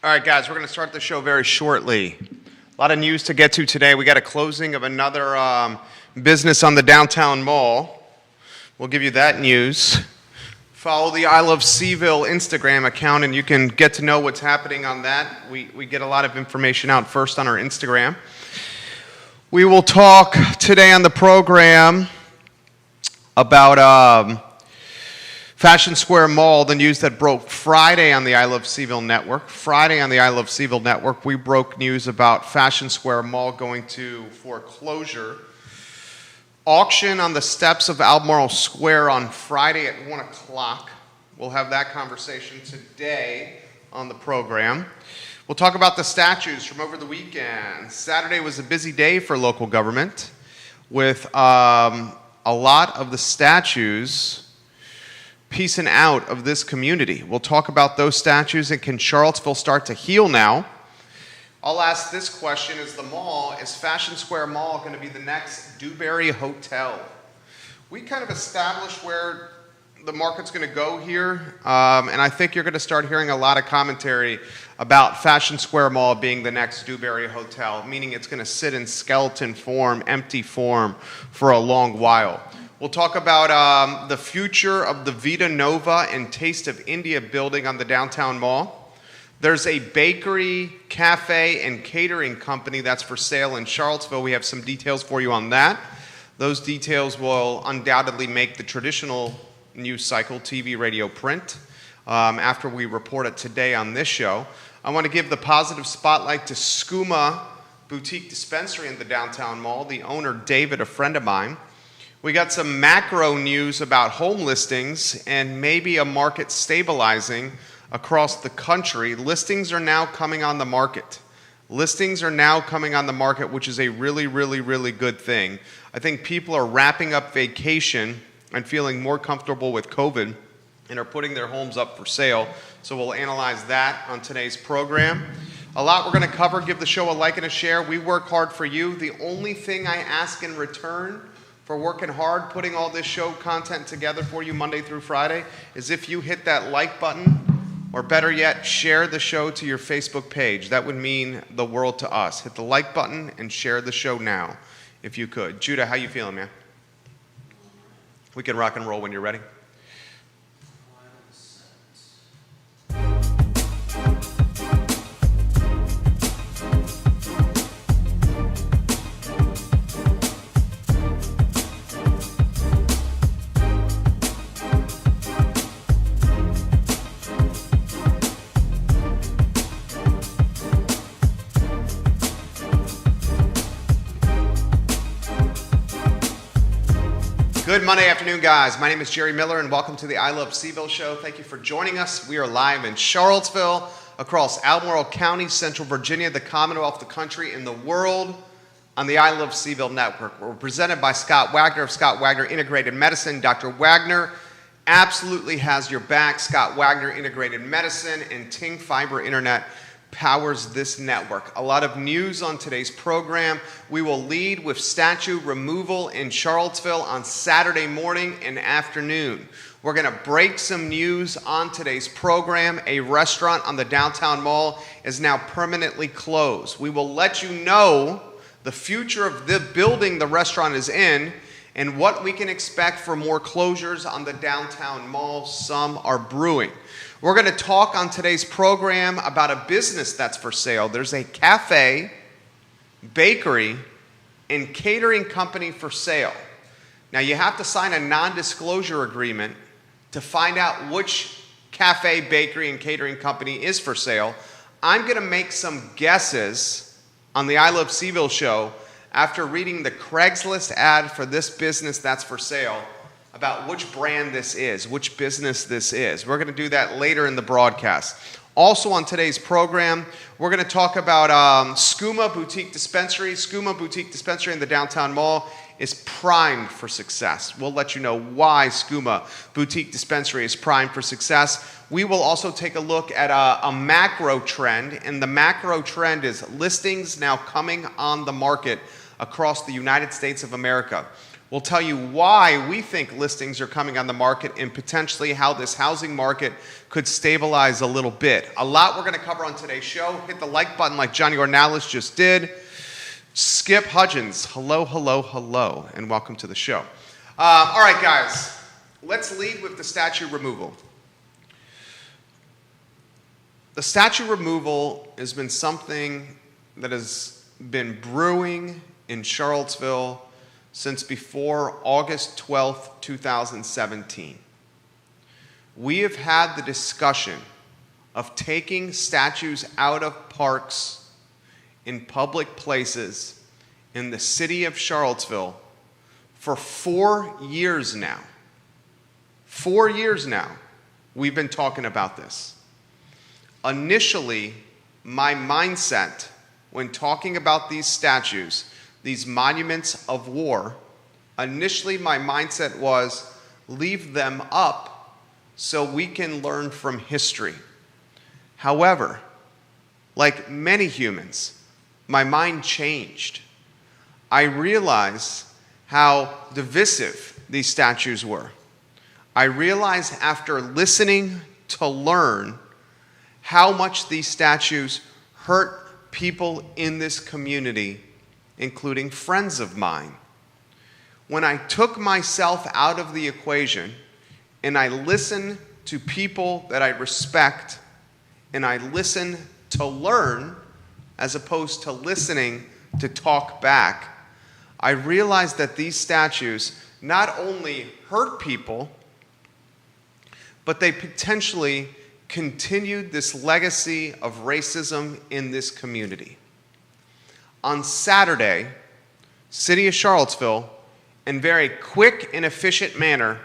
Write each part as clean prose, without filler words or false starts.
All right, guys, we're going to start the show very shortly. A lot of news to get to today. We got a closing of another business on the downtown mall. We'll give you that news. Follow the I Love Cville Instagram account, and you can get to know what's happening on that. We get a lot of information out first on our Instagram. We will talk today on the program about Fashion Square Mall, the news that broke Friday on the I Love Cville network. Friday on the I Love Cville network, we broke news about Fashion Square Mall going to foreclosure. Auction on the steps of Albemarle Square on Friday at 1 o'clock. We'll have that conversation today on the program. We'll talk about the statues from over the weekend. Saturday was a busy day for local government with a lot of the statues piecing out of this community. We'll talk about those statues, and can Charlottesville start to heal now? I'll ask this question: is Fashion Square Mall going to be the next Dewberry Hotel? We kind of established where the market's going to go here, and I think you're going to start hearing a lot of commentary about Fashion Square Mall being the next Dewberry Hotel, meaning it's going to sit in skeleton form, empty form, for a long while. We'll talk about the future of the Vita Nova and Taste of India building on the downtown mall. There's a bakery, cafe, and catering company that's for sale in Charlottesville. We have some details for you on that. Those details will undoubtedly make the traditional news cycle, TV, radio, print, after we report it today on this show. I want to give the positive spotlight to Skooma Boutique Dispensary in the downtown mall. The owner, David, a friend of mine. We got some macro news about home listings and maybe a market stabilizing across the country. Listings are now coming on the market. Listings are now coming on the market, which is a really, really, really good thing. I think people are wrapping up vacation and feeling more comfortable with COVID and are putting their homes up for sale. So we'll analyze that on today's program. A lot we're going to cover. Give the show a like and a share. We work hard for you. The only thing I ask in return for working hard, putting all this show content together for you Monday through Friday, is if you hit that like button, or better yet, share the show to your Facebook page. That would mean the world to us. Hit the like button and share the show now, if you could. Judah, how you feeling, man? We can rock and roll when you're ready. Good Monday afternoon, guys. My name is Jerry Miller, and welcome to the I Love Cville show. Thank you for joining us. We are live in Charlottesville, across Albemarle County, Central Virginia, the Commonwealth, the country, and the world on the I Love Cville network. We're presented by Scott Wagner of Scott Wagner Integrated Medicine. Dr. Wagner absolutely has your back. Scott Wagner Integrated Medicine and Ting Fiber Internet powers this network. A lot of news on today's program. We will lead with statue removal in Charlottesville on Saturday morning and afternoon. We're going to break some news on today's program. A restaurant on the downtown mall is now permanently closed. We will let you know the future of the building the restaurant is in and what we can expect for more closures on the downtown mall. Some are brewing. We're going to talk on today's program about a business that's for sale. There's a cafe, bakery, and catering company for sale. Now, you have to sign a non-disclosure agreement to find out which cafe, bakery, and catering company is for sale. I'm going to make some guesses on the I Love Cville show after reading the Craigslist ad for this business that's for sale, about which brand this is, which business this is. We're going to do that later in the broadcast. Also on today's program, we're going to talk about Skooma Boutique Dispensary. Skooma Boutique Dispensary in the downtown mall is primed for success. We'll let you know why Skooma Boutique Dispensary is primed for success. We will also take a look at a macro trend, and the macro trend is listings now coming on the market across the United States of America. We'll tell you why we think listings are coming on the market and potentially how this housing market could stabilize a little bit. A lot we're going to cover on today's show. Hit the like button like Johnny Ornalis just did. Skip Hudgens, hello, hello, hello, and welcome to the show. All right, guys, let's lead with the statue removal. The statue removal has been something that has been brewing in Charlottesville since before August 12th, 2017. We have had the discussion of taking statues out of parks in public places in the city of Charlottesville for 4 years now. 4 years now, we've been talking about this. Initially, my mindset when talking about these statues, these monuments of war, initially my mindset was leave them up so we can learn from history. However, like many humans, my mind changed. I realized how divisive these statues were. I realized after listening to learn how much these statues hurt people in this community, including friends of mine. When I took myself out of the equation and I listened to people that I respect and I listened to learn, as opposed to listening to talk back, I realized that these statues not only hurt people, but they potentially continued this legacy of racism in this community. On Saturday, City of Charlottesville, in very quick and efficient manner,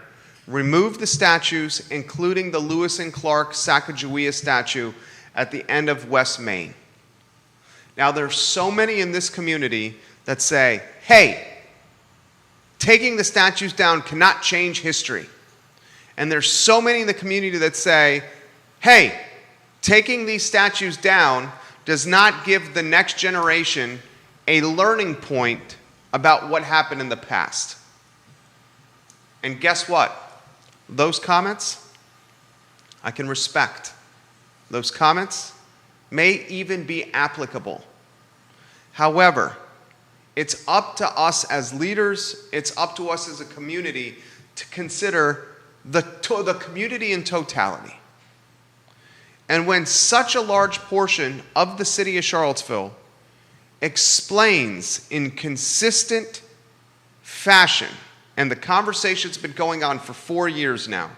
removed the statues, including the Lewis and Clark Sacagawea statue at the end of West Main. Now, there's so many in this community that say, hey, taking the statues down cannot change history. And there's so many in the community that say, hey, taking these statues down does not give the next generation a learning point about what happened in the past. And guess what? Those comments, I can respect. Those comments may even be applicable. However, it's up to us as leaders, it's up to us as a community to consider the community in totality. And when such a large portion of the city of Charlottesville explains in consistent fashion, and the conversation's been going on for 4 years now,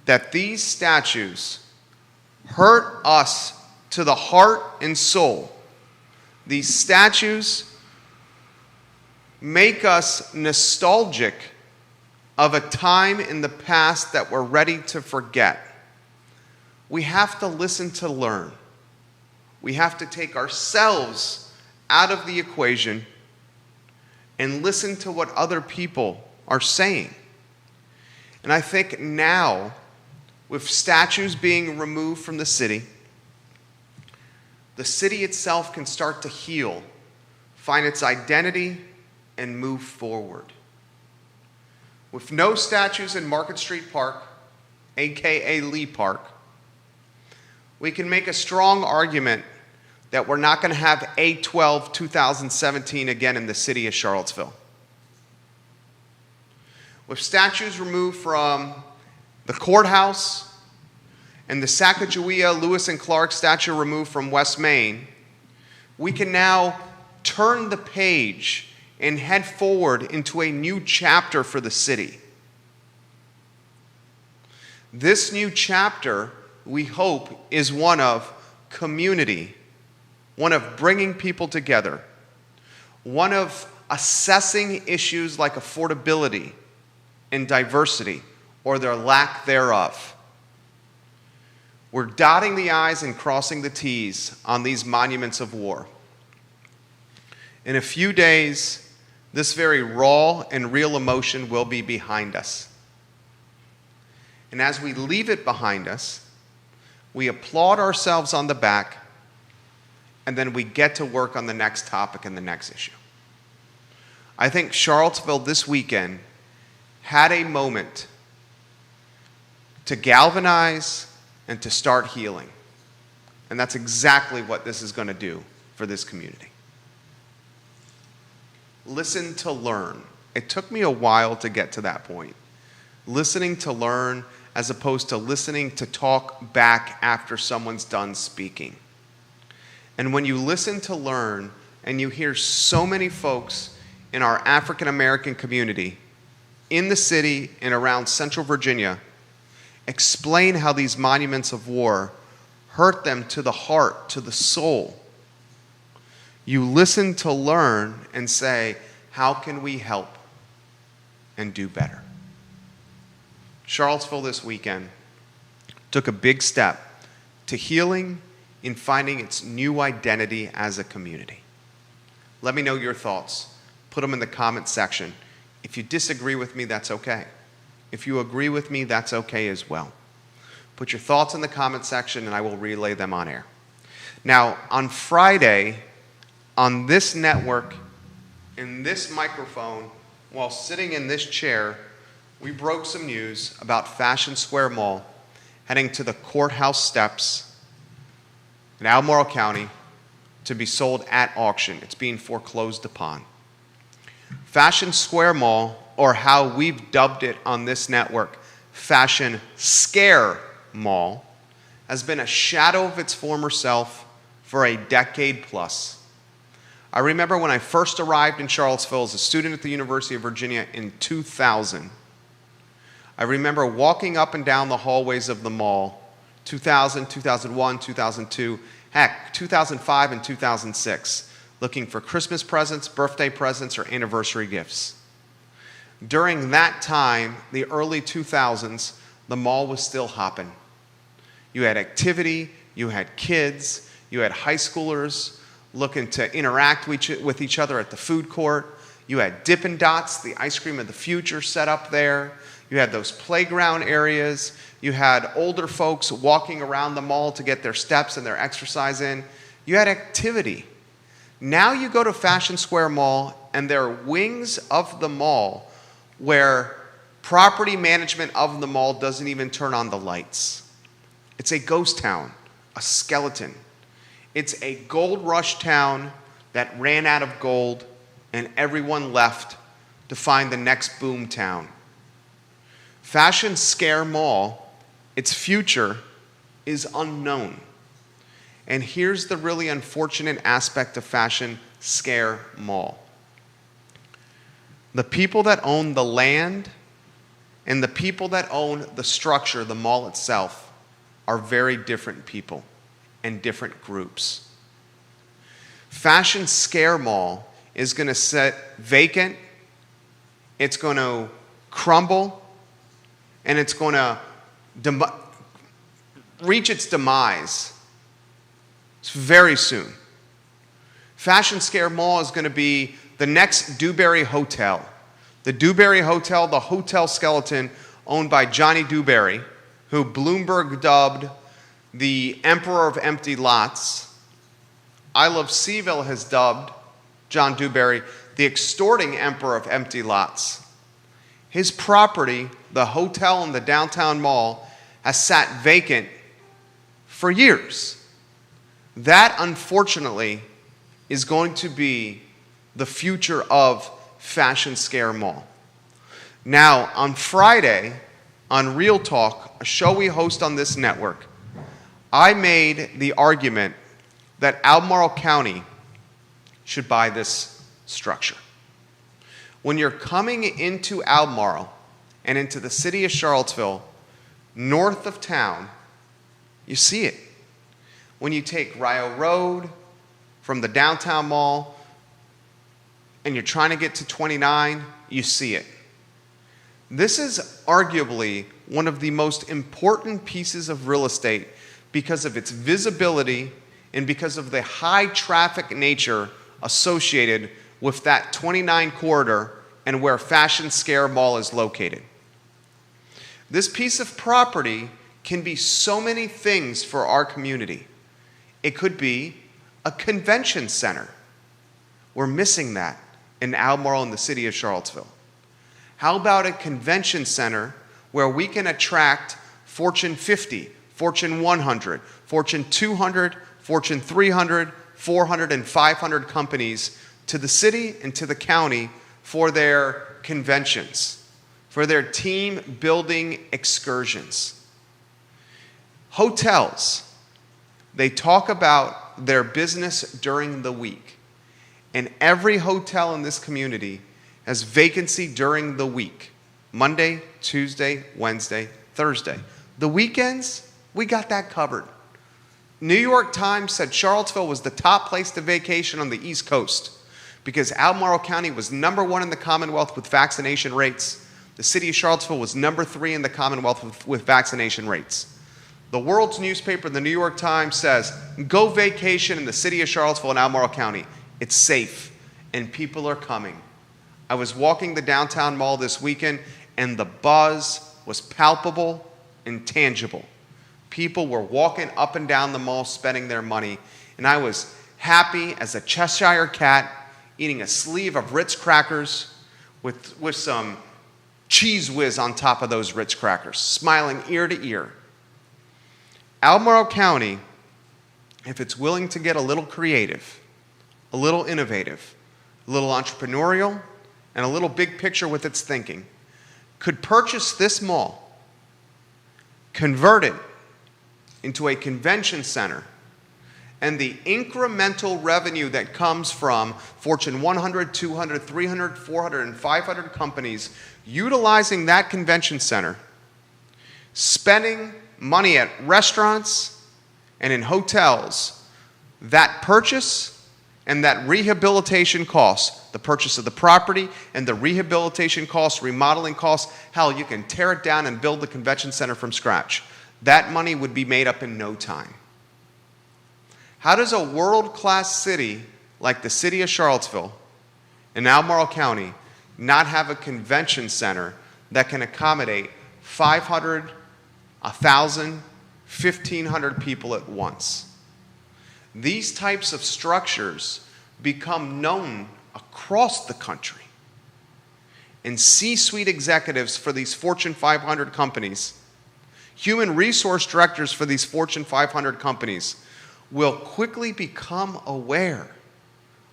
that these statues hurt us to the heart and soul. These statues make us nostalgic of a time in the past that we're ready to forget. We have to listen to learn. We have to take ourselves out of the equation and listen to what other people are saying. And I think now, with statues being removed from the city itself can start to heal, find its identity, and move forward. With no statues in Market Street Park, aka Lee Park, we can make a strong argument that we're not going to have 8/12/2017 again in the city of Charlottesville. With statues removed from the courthouse and the Sacagawea Lewis and Clark statue removed from West Main, we can now turn the page and head forward into a new chapter for the city. This new chapter, we hope, is one of community, one of bringing people together, one of assessing issues like affordability and diversity, or their lack thereof. We're dotting the I's and crossing the T's on these monuments of war. In a few days, this very raw and real emotion will be behind us. And as we leave it behind us, we applaud ourselves on the back, and then we get to work on the next topic and the next issue. I think Charlottesville this weekend had a moment to galvanize and to start healing. And that's exactly what this is going to do for this community. Listen to learn. It took me a while to get to that point. Listening to learn as opposed to listening to talk back after someone's done speaking. And when you listen to learn and you hear so many folks in our African American community in the city and around Central Virginia explain how these monuments of war hurt them to the heart, to the soul, you listen to learn and say, how can we help and do better? Charlottesville this weekend took a big step to healing in finding its new identity as a community. Let me know your thoughts. Put them in the comment section. If you disagree with me, that's okay. If you agree with me, that's okay as well. Put your thoughts in the comment section and I will relay them on air. Now, on Friday, on this network, in this microphone, while sitting in this chair, we broke some news about Fashion Square Mall heading to the courthouse steps in Albemarle County to be sold at auction. It's being foreclosed upon. Fashion Square Mall, or how we've dubbed it on this network, Fashion Scare Mall, has been a shadow of its former self for a decade plus. I remember when I first arrived in Charlottesville as a student at the University of Virginia in 2000. I remember walking up and down the hallways of the mall, 2000, 2001, 2002, heck, 2005 and 2006, looking for Christmas presents, birthday presents, or anniversary gifts. During that time, the early 2000s, the mall was still hopping. You had activity, you had kids, you had high schoolers looking to interact with each other at the food court. You had Dippin' Dots, the ice cream of the future, set up there. You had those playground areas. You had older folks walking around the mall to get their steps and their exercise in. You had activity. Now you go to Fashion Square Mall, and there are wings of the mall where property management of the mall doesn't even turn on the lights. It's a ghost town, a skeleton. It's a gold rush town that ran out of gold, and everyone left to find the next boom town. Fashion Scare Mall, its future is unknown. And here's the really unfortunate aspect of Fashion Scare Mall. The people that own the land and the people that own the structure, the mall itself, are very different people and different groups. Fashion Scare Mall is going to sit vacant, it's going to crumble, and it's going to reach its demise very soon. Fashion Scare Mall is going to be the next Dewberry Hotel. The Dewberry Hotel, the hotel skeleton owned by Johnny Dewberry, who Bloomberg dubbed the Emperor of Empty Lots. I Love CVille has dubbed John Dewberry the extorting Emperor of Empty Lots. His property, the hotel in the downtown mall, has sat vacant for years. That, unfortunately, is going to be the future of Fashion Scare Mall. Now, on Friday, on Real Talk, a show we host on this network, I made the argument that Albemarle County should buy this structure. When you're coming into Albemarle and into the city of Charlottesville, north of town, you see it. When you take Rio Road from the downtown mall and you're trying to get to 29, you see it. This is arguably one of the most important pieces of real estate because of its visibility and because of the high traffic nature associated with that 29 corridor and where Fashion Scare Mall is located. This piece of property can be so many things for our community. It could be a convention center. We're missing that. in Albemarle in the city of Charlottesville? How about a convention center where we can attract Fortune 50, Fortune 100, Fortune 200, Fortune 300, 400, and 500 companies to the city and to the county for their conventions, for their team building excursions? Hotels, they talk about their business during the week. And every hotel in this community has vacancy during the week. Monday, Tuesday, Wednesday, Thursday. The weekends, we got that covered. New York Times said Charlottesville was the top place to vacation on the East Coast because Albemarle County was #1 in the Commonwealth with vaccination rates. The city of Charlottesville was #3 in the Commonwealth with vaccination rates. The world's newspaper, the New York Times, says, go vacation in the city of Charlottesville and Albemarle County. It's safe, and people are coming. I was walking the downtown mall this weekend, and the buzz was palpable and tangible. People were walking up and down the mall spending their money, and I was happy as a Cheshire cat eating a sleeve of Ritz crackers with some Cheese Whiz on top of those Ritz crackers, smiling ear to ear. Albemarle County, if it's willing to get a little creative, a little innovative, a little entrepreneurial, and a little big picture with its thinking, could purchase this mall, convert it into a convention center, and the incremental revenue that comes from Fortune 100, 200, 300, 400, and 500 companies utilizing that convention center, spending money at restaurants and in hotels, that purchase and that rehabilitation cost, the purchase of the property and the rehabilitation costs, remodeling costs, hell, you can tear it down and build the convention center from scratch. That money would be made up in no time. How does a world-class city like the city of Charlottesville in Albemarle County not have a convention center that can accommodate 500, 1,000, 1,500 people at once? These types of structures become known across the country. And C-suite executives for these Fortune 500 companies, human resource directors for these Fortune 500 companies, will quickly become aware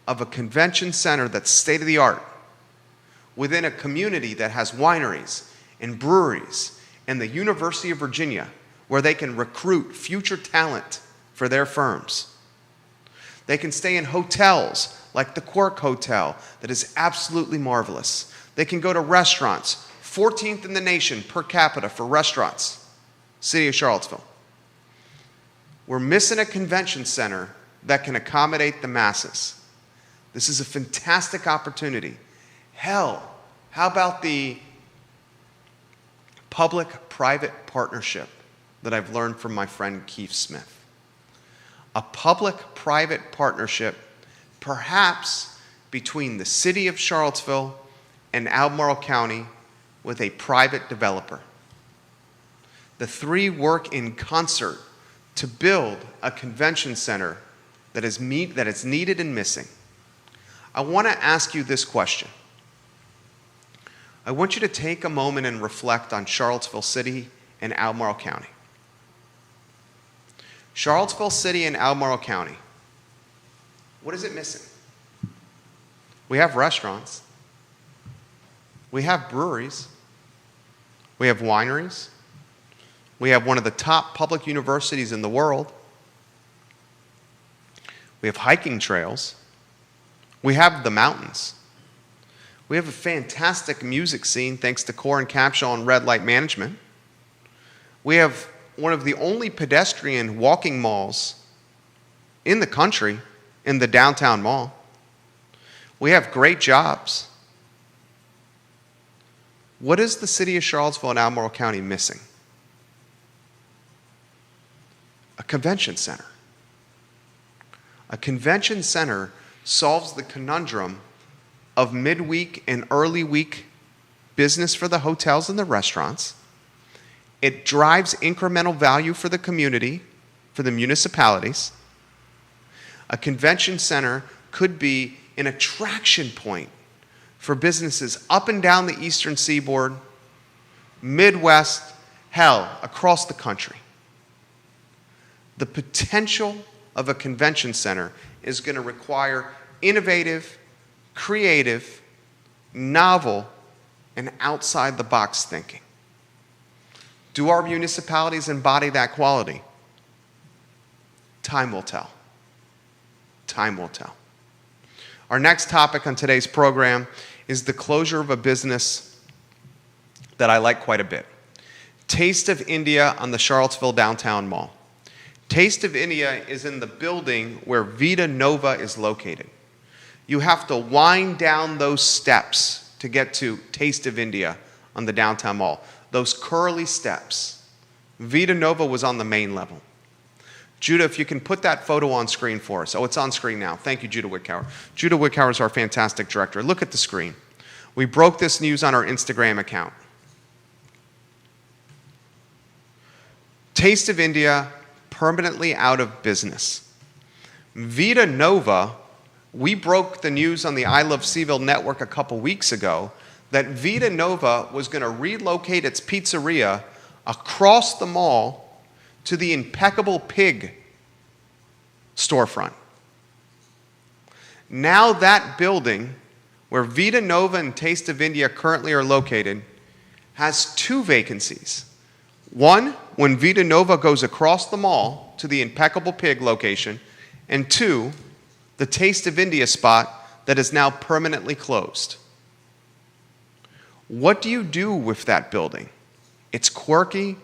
of a convention center that's state-of-the-art within a community that has wineries and breweries and the University of Virginia, where they can recruit future talent for their firms. They can stay in hotels like the Quirk Hotel that is absolutely marvelous. They can go to restaurants, 14th in the nation per capita for restaurants, city of Charlottesville. We're missing a convention center that can accommodate the masses. This is a fantastic opportunity. Hell, how about the public-private partnership that I've learned from my friend Keith Smith? A public-private partnership, perhaps between the city of Charlottesville and Albemarle County with a private developer. The three work in concert to build a convention center that is needed and missing. I want to ask you this question. I want you to take a moment and reflect on Charlottesville City and Albemarle County. Charlottesville City and Albemarle County, what is it missing? We have restaurants. We have breweries. We have wineries. We have one of the top public universities in the world. We have hiking trails. We have the mountains. We have a fantastic music scene thanks to Core and Capshaw and Red Light Management. We have one of the only pedestrian walking malls in the country in the downtown mall. We have great jobs. What is the city of Charlottesville and Albemarle County missing? A convention center. A convention center solves the conundrum of midweek and early week business for the hotels and the restaurants. It drives incremental value for the community, for the municipalities. A convention center could be an attraction point for businesses up and down the eastern seaboard, Midwest, hell, across the country. The potential of a convention center is going to require innovative, creative, novel, and outside-the-box thinking. Do our municipalities embody that quality? Time will tell. Time will tell. Our next topic on today's program is the closure of a business that I like quite a bit. Taste of India on the Charlottesville Downtown Mall. Taste of India is in the building where Vita Nova is located. You have to wind down those steps to get to Taste of India on the Downtown Mall. Those curly steps. Vita Nova was on the main level. Judah, if you can put that photo on screen for us. Oh, it's on screen now. Thank you, Judah Wickhauer. Judah Wickhauer is our fantastic director. Look at the screen. We broke this news on our Instagram account. Taste of India permanently out of business. Vita Nova, we broke the news on the I Love CVille network a couple weeks ago that Vita Nova was going to relocate its pizzeria across the mall to the Impeccable Pig storefront. Now that building, where Vita Nova and Taste of India currently are located, has 2 vacancies. One, when Vita Nova goes across the mall to the Impeccable Pig location, and 2, the Taste of India spot that is now permanently closed. What do you do with that building? It's quirky,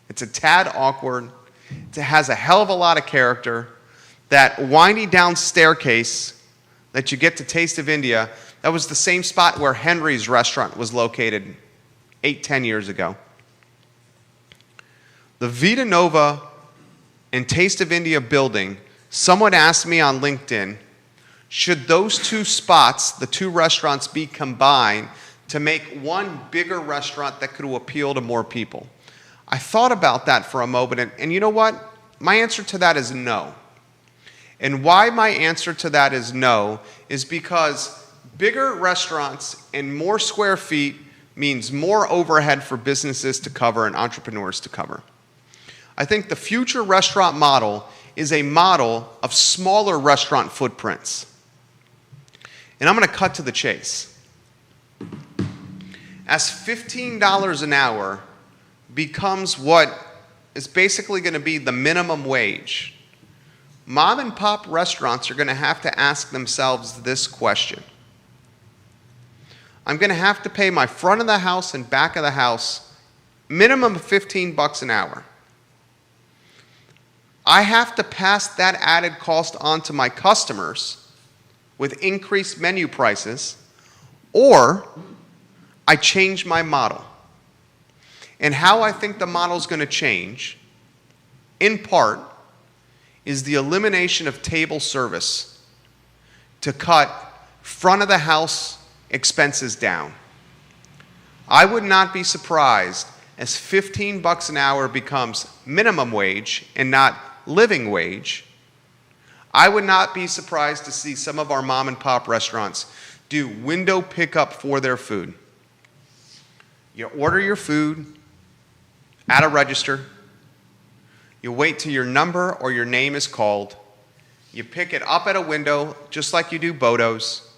it's a tad awkward, it has a hell of a lot of character. That windy down staircase that you get to Taste of India, that was the same spot where Henry's restaurant was located 8-10 years ago. The Vita Nova and Taste of India building, someone asked me on LinkedIn, should those 2 spots, the 2 restaurants, be combined to make one bigger restaurant that could appeal to more people? I thought about that for a moment, and you know what? My answer to that is no. And why my answer to that is no is because bigger restaurants and more square feet means more overhead for businesses to cover and entrepreneurs to cover. I think the future restaurant model is a model of smaller restaurant footprints. And I'm going to cut to the chase. As $15 an hour becomes what is basically going to be the minimum wage, mom and pop restaurants are going to have to ask themselves this question. I'm going to have to pay my front of the house and back of the house minimum of $15 an hour. I have to pass that added cost on to my customers with increased menu prices, or I change my model. And how I think the model is going to change, in part, is the elimination of table service to cut front of the house expenses down. I would not be surprised as $15 an hour becomes minimum wage and not living wage. I would not be surprised to see some of our mom and pop restaurants do window pickup for their food. You order your food at a register. You wait till your number or your name is called. You pick it up at a window, just like you do Bodo's,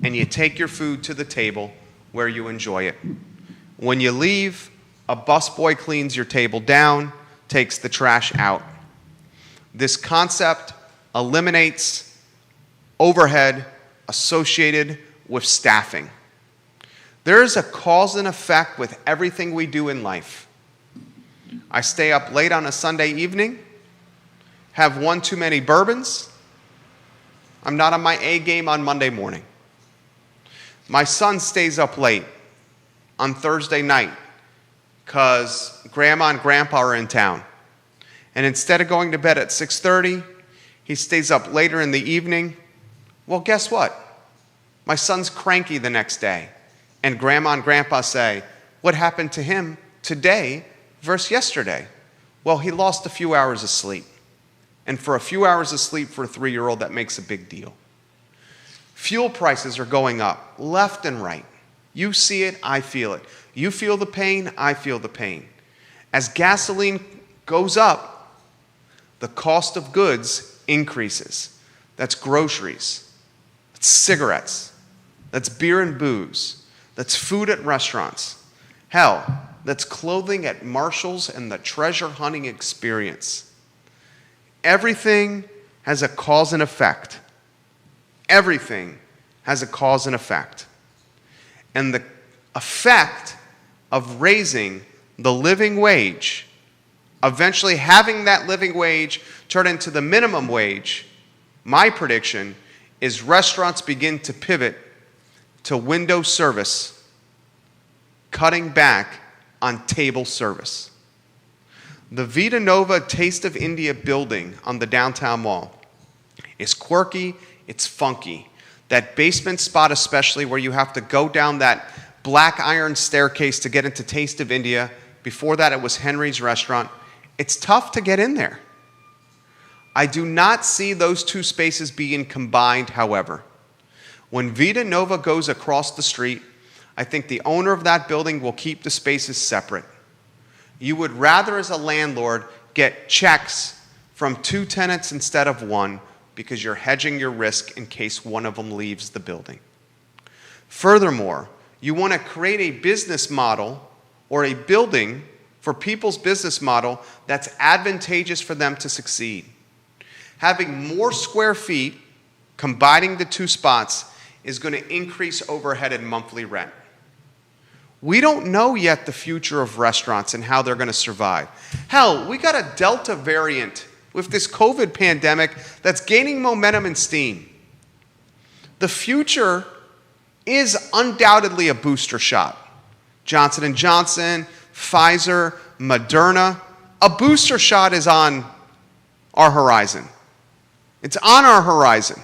and you take your food to the table where you enjoy it. When you leave, a busboy cleans your table down, takes the trash out. This concept eliminates overhead associated with staffing. There is a cause and effect with everything we do in life. I stay up late on a Sunday evening, have one too many bourbons. I'm not on my A game on Monday morning. My son stays up late on Thursday night because grandma and grandpa are in town. And instead of going to bed at 6:30, he stays up later in the evening. Well, guess what? My son's cranky the next day. And grandma and grandpa say, what happened to him today versus yesterday? Well, he lost a few hours of sleep. And for a few hours of sleep for a 3-year-old, that makes a big deal. Fuel prices are going up left and right. You see it, I feel it. You feel the pain, I feel the pain. As gasoline goes up, the cost of goods increases. That's groceries, that's cigarettes, that's beer and booze, that's food at restaurants. Hell, that's clothing at Marshall's and the treasure hunting experience. Everything has a cause and effect. Everything has a cause and effect. And the effect of raising the living wage, eventually having that living wage turn into the minimum wage, my prediction is restaurants begin to pivot to window service, cutting back on table service. The Vita Nova Taste of India building on the downtown mall is quirky, it's funky. That basement spot especially, where you have to go down that black iron staircase to get into Taste of India. Before that it was Henry's Restaurant. It's tough to get in there. I do not see those two spaces being combined, however. When Vita Nova goes across the street, I think the owner of that building will keep the spaces separate. You would rather, as a landlord, get checks from 2 tenants instead of 1 because you're hedging your risk in case one of them leaves the building. Furthermore, you want to create a business model or a building for people's business model that's advantageous for them to succeed. Having more square feet, combining the two spots, is going to increase overhead and monthly rent. We don't know yet the future of restaurants and how they're going to survive. Hell, we got a Delta variant with this COVID pandemic that's gaining momentum and steam. The future is undoubtedly a booster shot. Johnson & Johnson, Pfizer, Moderna. A booster shot is on our horizon. It's on our horizon.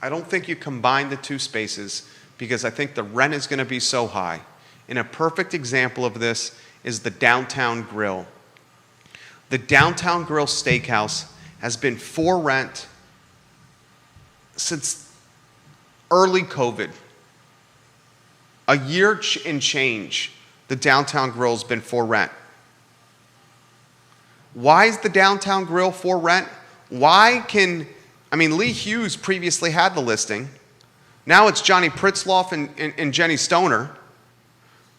I don't think you combine the two spaces because I think the rent is going to be so high. And a perfect example of this is the Downtown Grill. The Downtown Grill Steakhouse has been for rent since early COVID. A year and change, the Downtown Grill's been for rent. Why is the Downtown Grill for rent? Lee Hughes previously had the listing. Now it's Johnny Pritzloff and Jenny Stoner.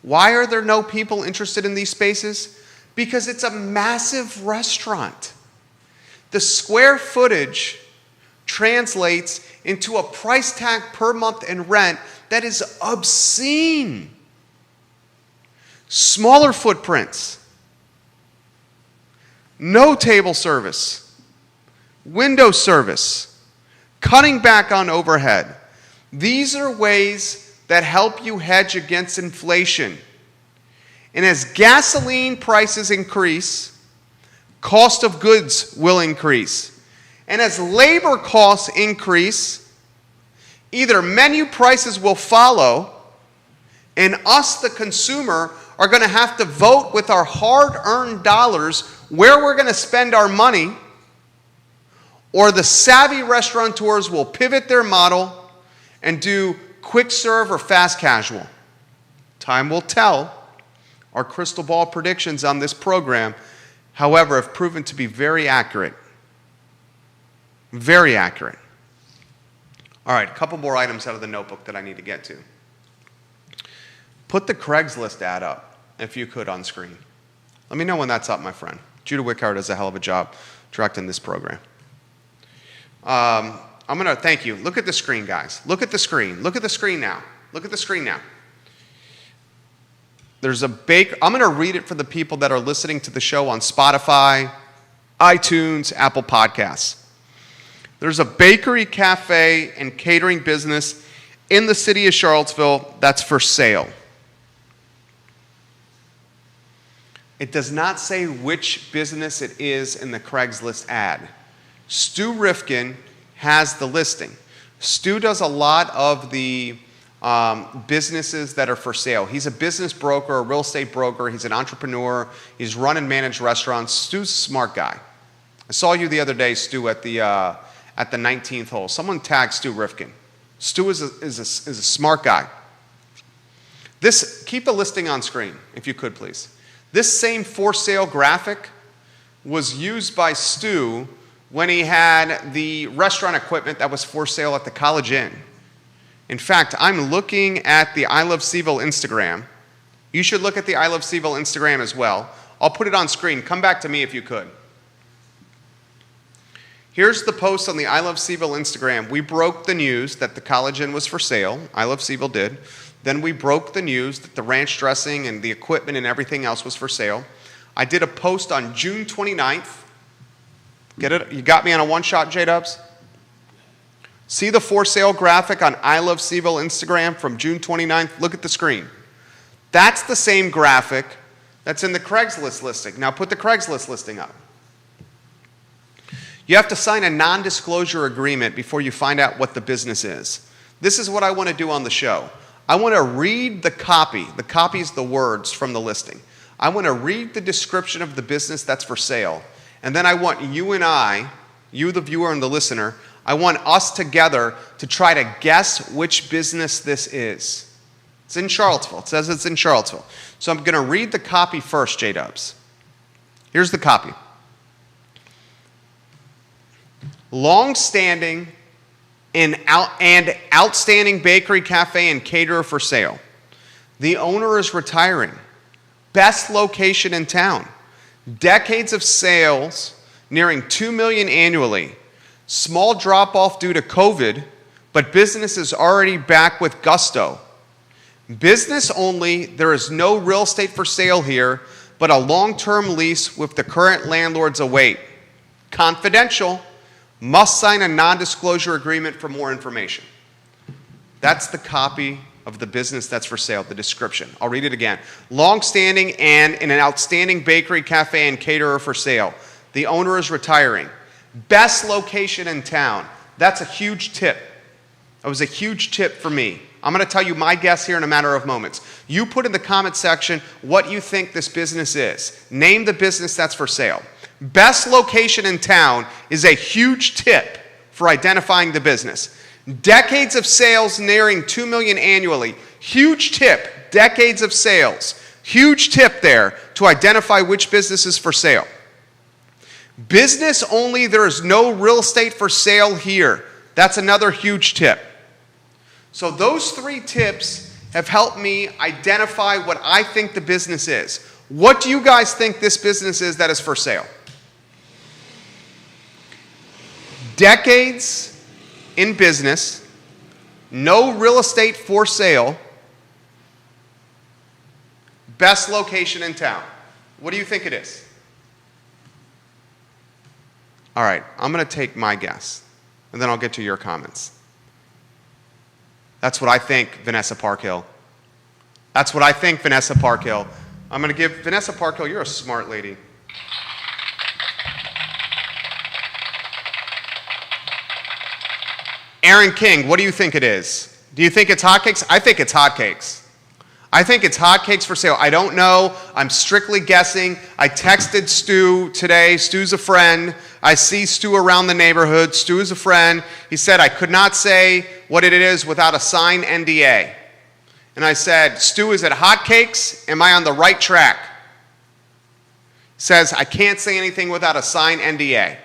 Why are there no people interested in these spaces? Because it's a massive restaurant. The square footage translates into a price tag per month in rent that is obscene. Smaller footprints. No table service. Window service. Cutting back on overhead. These are ways that help you hedge against inflation. And as gasoline prices increase, cost of goods will increase. And as labor costs increase, either menu prices will follow, and us, the consumer, are going to have to vote with our hard-earned dollars where we're going to spend our money, or the savvy restaurateurs will pivot their model and do quick serve or fast casual. Time will tell. Our crystal ball predictions on this program, however, have proven to be very accurate. Very accurate. All right, a couple more items out of the notebook that I need to get to. Put the Craigslist ad up, if you could, on screen. Let me know when that's up, my friend. Judah Wickhart does a hell of a job directing this program. Thank you. Look at the screen, guys. Look at the screen. Look at the screen now. Look at the screen now. There's a I'm going to read it for the people that are listening to the show on Spotify, iTunes, Apple Podcasts. There's a bakery, cafe, and catering business in the city of Charlottesville that's for sale. It does not say which business it is in the Craigslist ad. Stu Rifkin has the listing. Stu does a lot of the businesses that are for sale. He's a business broker, a real estate broker. He's an entrepreneur. He's run and managed restaurants. Stu's a smart guy. I saw you the other day, Stu, at at the 19th hole. Someone tag Stu Rifkin. Stu is a smart guy. Keep the listing on screen, if you could, please. This same for sale graphic was used by Stu when he had the restaurant equipment that was for sale at the College Inn. In fact, I'm looking at the I Love Cville Instagram. You should look at the I Love Cville Instagram as well. I'll put it on screen. Come back to me if you could. Here's the post on the I Love Cville Instagram. We broke the news that the College Inn was for sale. I Love Cville did. Then we broke the news that the ranch dressing and the equipment and everything else was for sale. I did a post on June 29th. Get it? You got me on a one-shot, J-Dubs? See the for sale graphic on I Love Cville Instagram from June 29th? Look at the screen. That's the same graphic that's in the Craigslist listing. Now put the Craigslist listing up. You have to sign a non-disclosure agreement before you find out what the business is. This is what I want to do on the show. I want to read the copy. The copy is the words from the listing. I want to read the description of the business that's for sale. And then I want you and I, you the viewer and the listener, I want us together to try to guess which business this is. It's in Charlottesville. It says it's in Charlottesville. So I'm going to read the copy first, J-Dubs. Here's the copy. Long-standing and outstanding bakery, cafe, and caterer for sale. The owner is retiring. Best location in town. Decades of sales, nearing $2 million annually. Small drop-off due to COVID, but business is already back with gusto. Business only, there is no real estate for sale here, but a long-term lease with the current landlords await. Confidential. Must sign a non-disclosure agreement for more information. That's the copy of the business that's for sale, the description. I'll read it again. Long-standing and in an outstanding bakery, cafe, and caterer for sale. The owner is retiring. Best location in town. That's a huge tip. That was a huge tip for me. I'm going to tell you my guess here in a matter of moments. You put in the comment section what you think this business is. Name the business that's for sale. Best location in town is a huge tip for identifying the business. Decades of sales nearing $2 million annually. Huge tip. Decades of sales. Huge tip there to identify which business is for sale. Business only, there is no real estate for sale here. That's another huge tip. So those three tips have helped me identify what I think the business is. What do you guys think this business is that is for sale? Decades in business, no real estate for sale, best location in town. What do you think it is? All right, I'm going to take my guess, and then I'll get to your comments. That's what I think, Vanessa Parkhill. That's what I think, Vanessa Parkhill. I'm going to give Vanessa Parkhill, you're a smart lady. Aaron King, what do you think it is? Do you think it's hotcakes? I think it's hotcakes. I think it's hotcakes for sale. I don't know. I'm strictly guessing. I texted Stu today. Stu's a friend. I see Stu around the neighborhood. Stu is a friend. He said I could not say what it is without a signed NDA. And I said, Stu, is it hotcakes? Am I on the right track? He says, I can't say anything without a signed NDA.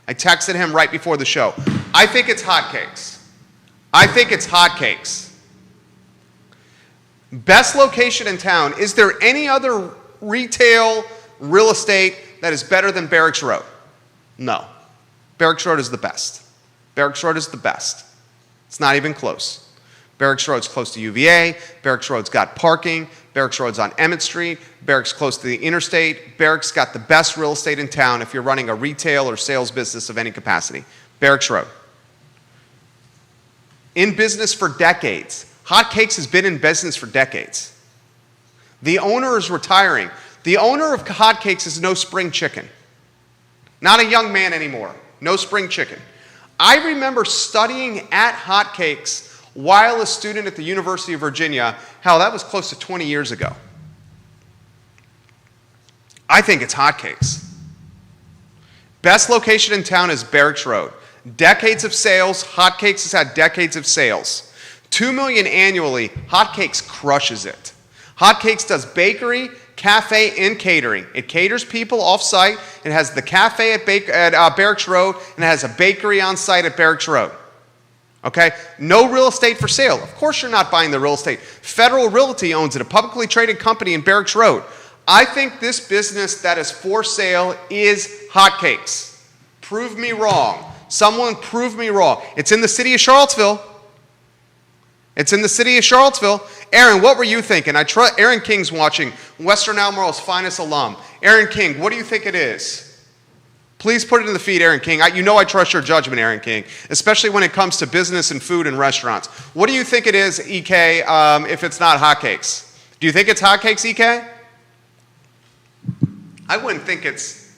I texted him right before the show. I think it's hotcakes. I think it's hotcakes. Best location in town. Is there any other retail real estate that is better than Barracks Road? No. Barracks Road is the best. Barracks Road is the best. It's not even close. Barracks Road's close to UVA. Barracks Road's got parking. Barracks Road's on Emmett Street. Barracks close to the interstate. Barracks got the best real estate in town if you're running a retail or sales business of any capacity. Barracks Road. In business for decades. Hotcakes has been in business for decades. The owner is retiring. The owner of Hotcakes is no spring chicken. Not a young man anymore. No spring chicken. I remember studying at Hotcakes while a student at the University of Virginia. Hell, that was close to 20 years ago. I think it's Hotcakes. Best location in town is Barracks Road. Decades of sales. Hotcakes has had decades of sales. $2 million annually. Hotcakes crushes it. Hotcakes does bakery, cafe, and catering. It caters people off-site. It has the cafe at Barracks Road, and it has a bakery on site at Barracks Road. Okay? No real estate for sale. Of course you're not buying the real estate. Federal Realty owns it, a publicly traded company in Barracks Road. I think this business that is for sale is Hotcakes. Prove me wrong. Someone prove me wrong. It's in the city of Charlottesville. It's in the city of Charlottesville. Aaron, what were you thinking? Aaron King's watching, Western Albemarle's finest alum. Aaron King, what do you think it is? Please put it in the feed, Aaron King. You know I trust your judgment, Aaron King, especially when it comes to business and food and restaurants. What do you think it is, EK, if it's not Hotcakes? Do you think it's Hotcakes, EK? I wouldn't think it's...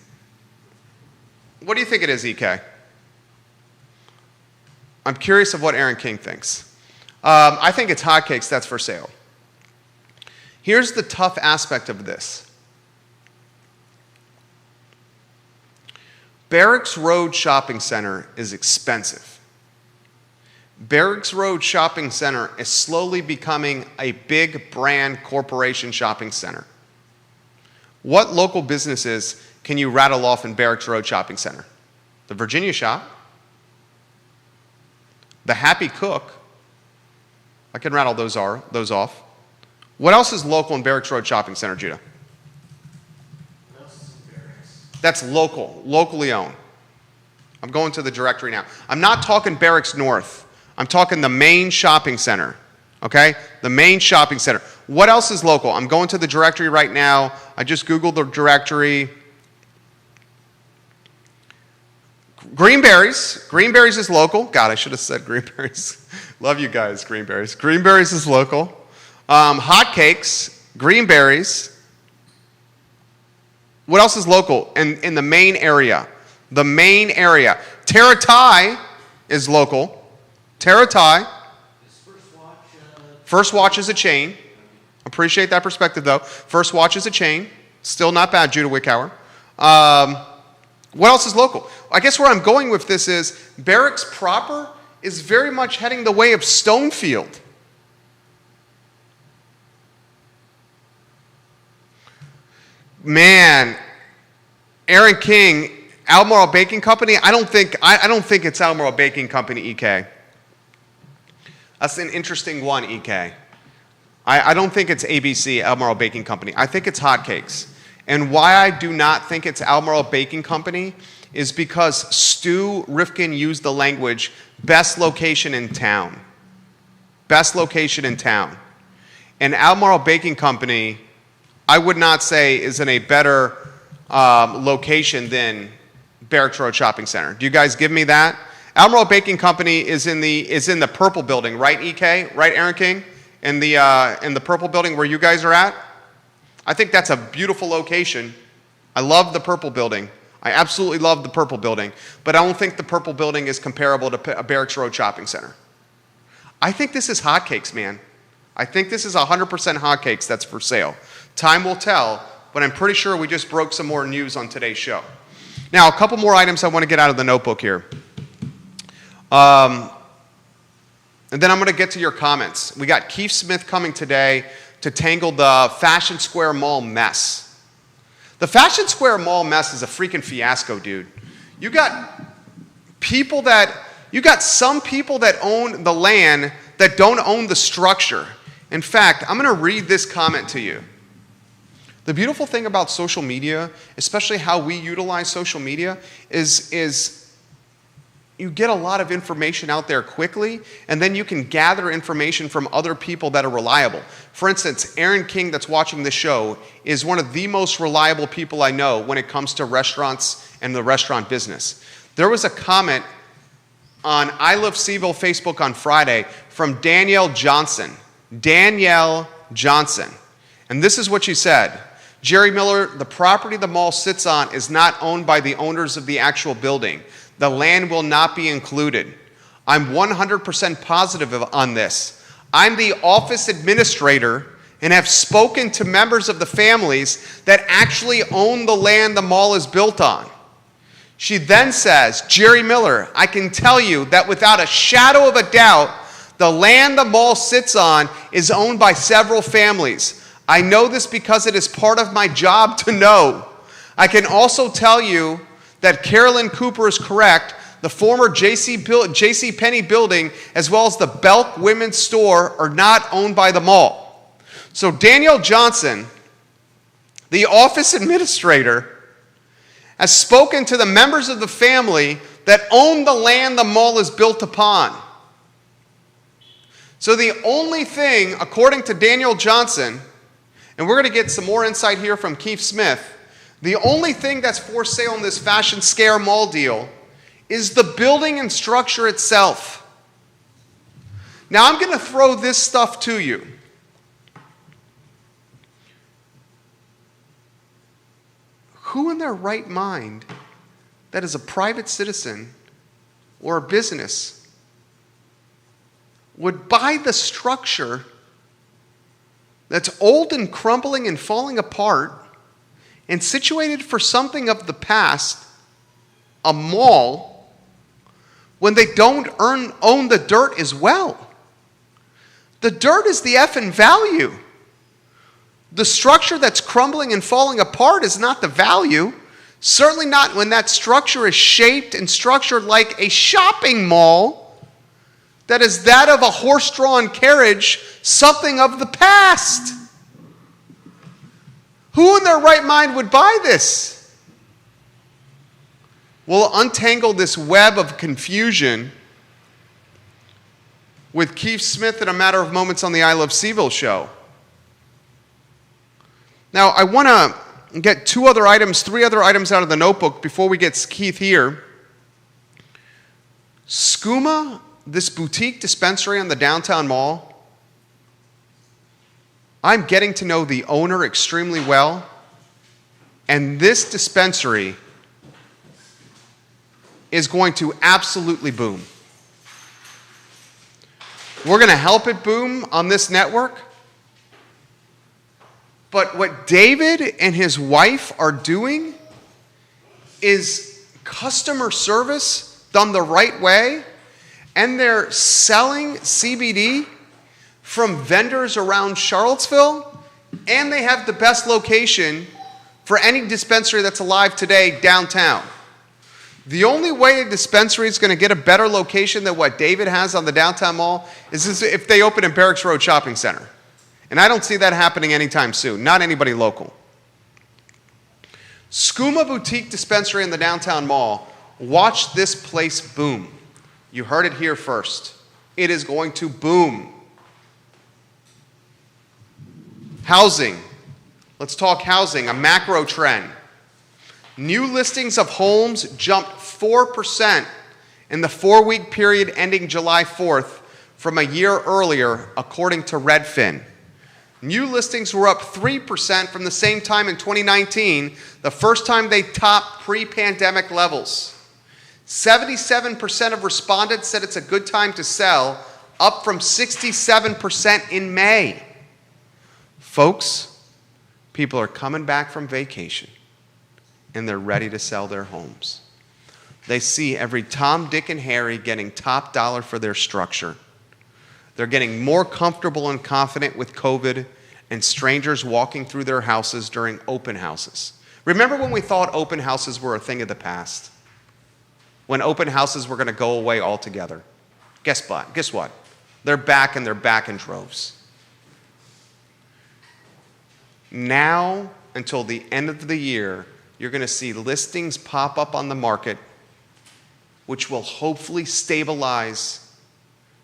What do you think it is, EK? I'm curious of what Aaron King thinks. I think it's Hotcakes that's for sale. Here's the tough aspect of this. Barracks Road Shopping Center is expensive. Barracks Road Shopping Center is slowly becoming a big brand corporation shopping center. What local businesses can you rattle off in Barracks Road Shopping Center? The Virginia Shop, the Happy Cook. I can rattle those off. What else is local in Barracks Road Shopping Center, Judah? That's local, locally owned. I'm going to the directory now. I'm not talking Barracks North. I'm talking the main shopping center, okay? The main shopping center. What else is local? I'm going to the directory right now. I just Googled the directory. Greenberries. Greenberries is local. God, I should have said Greenberries. Love you guys, Greenberries. Greenberries is local. Hotcakes, Greenberries. What else is local in the main area? The main area. Taratai is local. Taratai. First Watch is a chain. Appreciate that perspective, though. First Watch is a chain. Still not bad, Judah Wickhauer. What else is local? I guess where I'm going with this is Barracks proper is very much heading the way of Stonefield. Man, Aaron King, Albemarle Baking Company. I don't think it's Albemarle Baking Company, EK. That's an interesting one, EK. I don't think it's ABC, Albemarle Baking Company. I think it's Hotcakes. And why I do not think it's Albemarle Baking Company is because Stu Rifkin used the language, best location in town. Best location in town. And Albemarle Baking Company, I would not say is in a better location than Barracks Road Shopping Center. Do you guys give me that? Albemarle Baking Company is in the purple building, right, EK? Right, Aaron King? In the purple building where you guys are at? I think that's a beautiful location. I love the purple building. I absolutely love the purple building. But I don't think the purple building is comparable to a Barracks Road Shopping Center. I think this is Hotcakes, man. I think this is 100% Hotcakes that's for sale. Time will tell, but I'm pretty sure we just broke some more news on today's show. Now, a couple more items I want to get out of the notebook here. And then I'm going to get to your comments. We got Keith Smith coming today to tangle the Fashion Square Mall mess. The Fashion Square Mall mess is a freaking fiasco, dude. You got some people that own the land that don't own the structure. In fact, I'm going to read this comment to you. The beautiful thing about social media, especially how we utilize social media, is you get a lot of information out there quickly, and then you can gather information from other people that are reliable. For instance, Aaron King that's watching this show is one of the most reliable people I know when it comes to restaurants and the restaurant business. There was a comment on I Love Seville Facebook on Friday from Danielle Johnson. Danielle Johnson. And this is what she said. Jerry Miller, the property the mall sits on is not owned by the owners of the actual building. The land will not be included. I'm 100% positive on this. I'm the office administrator and have spoken to members of the families that actually own the land the mall is built on. She then says, Jerry Miller, I can tell you that without a shadow of a doubt, the land the mall sits on is owned by several families. I know this because it is part of my job to know. I can also tell you that Carolyn Cooper is correct. The former J.C. Penney building, as well as the Belk Women's Store, are not owned by the mall. So Danielle Johnson, the office administrator, has spoken to the members of the family that own the land the mall is built upon. So the only thing, according to Danielle Johnson, and we're going to get some more insight here from Keith Smith, the only thing that's for sale in this Fashion Square Mall deal is the building and structure itself. Now I'm going to throw this stuff to you. Who in their right mind that is a private citizen or a business would buy the structure that's old and crumbling and falling apart and situated for something of the past, a mall, when they don't own the dirt as well? The dirt is the effing value. The structure that's crumbling and falling apart is not the value. Certainly not when that structure is shaped and structured like a shopping mall that is that of a horse-drawn carriage, something of the past. Who in their right mind would buy this? We'll untangle this web of confusion with Keith Smith in a matter of moments on the I Love CVille show. Now, I want to get three other items out of the notebook before we get Keith here. Skooma, this boutique dispensary on the downtown mall, I'm getting to know the owner extremely well, and this dispensary is going to absolutely boom. We're going to help it boom on this network. But what David and his wife are doing is customer service done the right way, and they're selling CBD from vendors around Charlottesville, and they have the best location for any dispensary that's alive today downtown. The only way a dispensary is going to get a better location than what David has on the downtown mall is if they open in Barracks Road Shopping Center. And I don't see that happening anytime soon, not anybody local. Skooma Boutique Dispensary in the downtown mall, watch this place boom. You heard it here first. It is going to boom. Housing. Let's talk housing, a macro trend. New listings of homes jumped 4% in the 4-week period ending July 4th from a year earlier, according to Redfin. New listings were up 3% from the same time in 2019, the first time they topped pre-pandemic levels. 77% of respondents said it's a good time to sell, up from 67% in May. Folks, people are coming back from vacation, and they're ready to sell their homes. They see every Tom, Dick, and Harry getting top dollar for their structure. They're getting more comfortable and confident with COVID and strangers walking through their houses during open houses. Remember when we thought open houses were a thing of the past? When open houses were going to go away altogether? Guess what? They're back, and they're back in droves. Now, until the end of the year, you're going to see listings pop up on the market, which will hopefully stabilize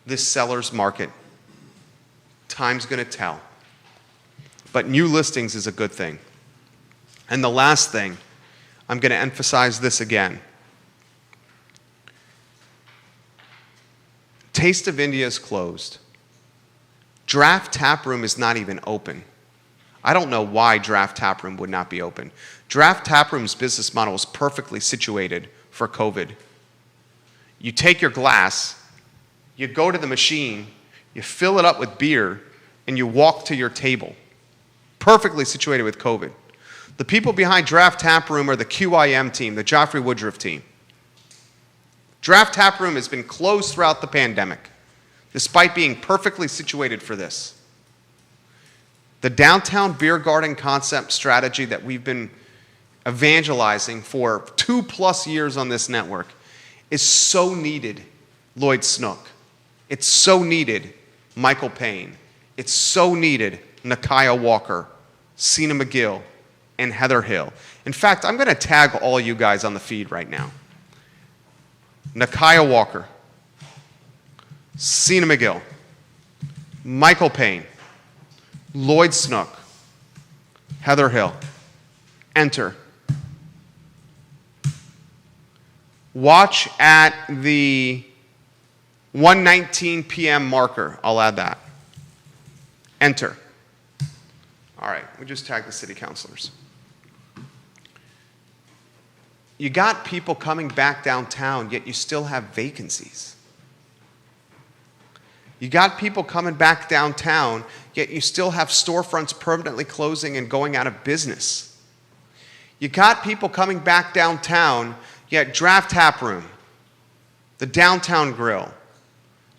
this seller's market. Time's going to tell. But new listings is a good thing. And the last thing, I'm going to emphasize this again. Taste of India is closed. Draft Tap Room is not even open. I don't know why Draft Tap Room would not be open. Draft Tap Room's business model is perfectly situated for COVID. You take your glass, you go to the machine, you fill it up with beer, and you walk to your table. Perfectly situated with COVID. The people behind Draft Tap Room are the QIM team, the Joffrey Woodruff team. Draft Tap Room has been closed throughout the pandemic, despite being perfectly situated for this. The downtown beer garden concept strategy that we've been evangelizing for 2+ years on this network is so needed, Lloyd Snook. It's so needed, Michael Payne. It's so needed, Nakia Walker, Sina McGill, and Heather Hill. In fact, I'm going to tag all you guys on the feed right now. Nakia Walker, Sina McGill, Michael Payne, Lloyd Snook, Heather Hill. Enter. Watch at the 1:19 p.m. marker. I'll add that. Enter. All right, we just tagged the city councilors. You got people coming back downtown, yet you still have vacancies. You got people coming back downtown, yet you still have storefronts permanently closing and going out of business. You got people coming back downtown, yet Draft Tap Room, the Downtown Grill,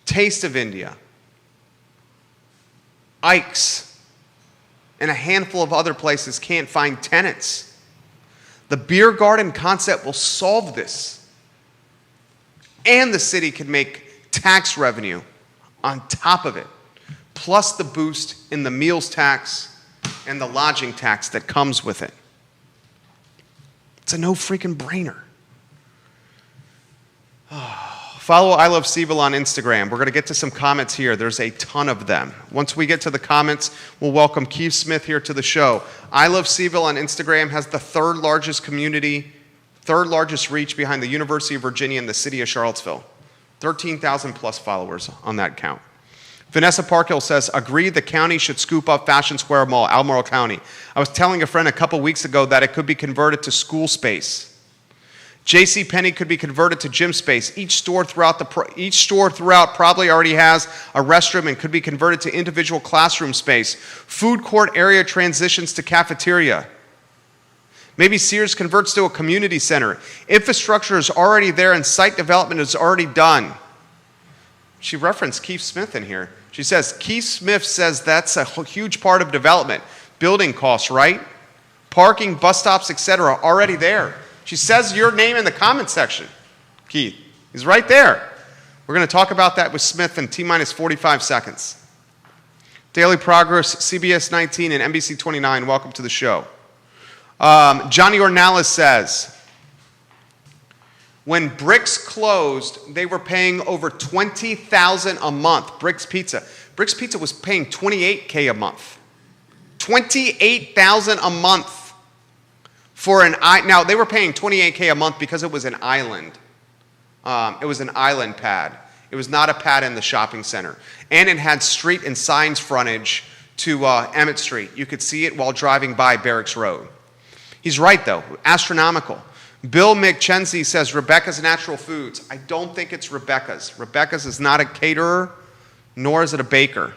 Taste of India, Ike's, and a handful of other places can't find tenants. The beer garden concept will solve this. And the city can make tax revenue on top of it, plus the boost in the meals tax and the lodging tax that comes with it. It's a no freaking brainer. Follow I Love Seville on Instagram. We're going to get to some comments here. There's a ton of them. Once we get to the comments, we'll welcome Keith Smith here to the show. I Love Seville on Instagram has the third largest community, third largest reach behind the University of Virginia and the city of Charlottesville. 13,000 plus followers on that count. Vanessa Parkhill says, agree the county should scoop up Fashion Square Mall, Albemarle County. I was telling a friend a couple weeks ago that it could be converted to school space. J.C. Penney could be converted to gym space. Each store throughout probably already has a restroom and could be converted to individual classroom space. Food court area transitions to cafeteria. Maybe Sears converts to a community center. Infrastructure is already there and site development is already done. She referenced Keith Smith in here. She says, Keith Smith says that's a huge part of development. Building costs, right? Parking, bus stops, etc. already there. She says your name in the comment section, Keith. He's right there. We're going to talk about that with Smith in T-minus 45 seconds. Daily Progress, CBS 19 and NBC 29, welcome to the show. Johnny Ornalis says, when Bricks closed, they were paying over $20,000 a month. Bricks Pizza. Bricks Pizza was paying $28K a month. $28,000 a month. Now, they were paying $28K a month because it was an island. It was an island pad. It was not a pad in the shopping center. And it had street and signs frontage to Emmett Street. You could see it while driving by Barracks Road. He's right, though. Astronomical. Bill McChenzie says Rebecca's Natural Foods. I don't think it's Rebecca's. Rebecca's is not a caterer, nor is it a baker.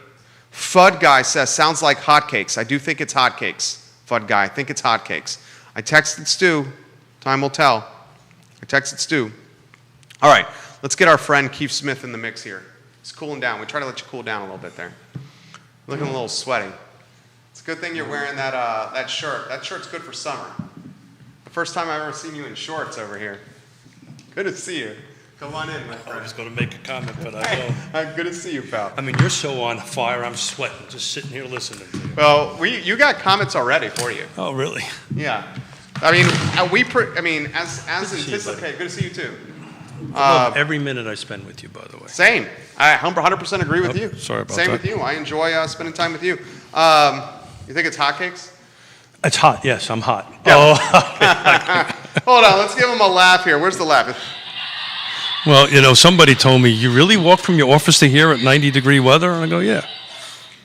Fud Guy says, sounds like hotcakes. I do think it's hotcakes, Fud Guy. I think it's hotcakes. I texted Stu. Time will tell. I texted Stu. All right, let's get our friend Keith Smith in the mix here. He's cooling down. We try to let you cool down a little bit there. Looking a little sweaty. It's a good thing you're wearing that shirt. That shirt's good for summer. The first time I've ever seen you in shorts over here. Good to see you. Come on in, my friend. I was going to make a comment, but I won't. Good to see you, pal. I mean, you're so on fire, I'm sweating, just sitting here listening to you. Well, you got comments already for you. Oh, really? Yeah. I mean, as anticipated. Good to see you too. I love every minute I spend with you, by the way. Same. I 100% agree with you. Sorry about Same that. with you. I enjoy spending time with you. You think it's hotcakes? It's hot. Yes, I'm hot. Yeah. Oh. Hold on. Let's give him a laugh here. Where's the laugh? Well, somebody told me, you really walk from your office to here at 90-degree weather? And I go, yeah.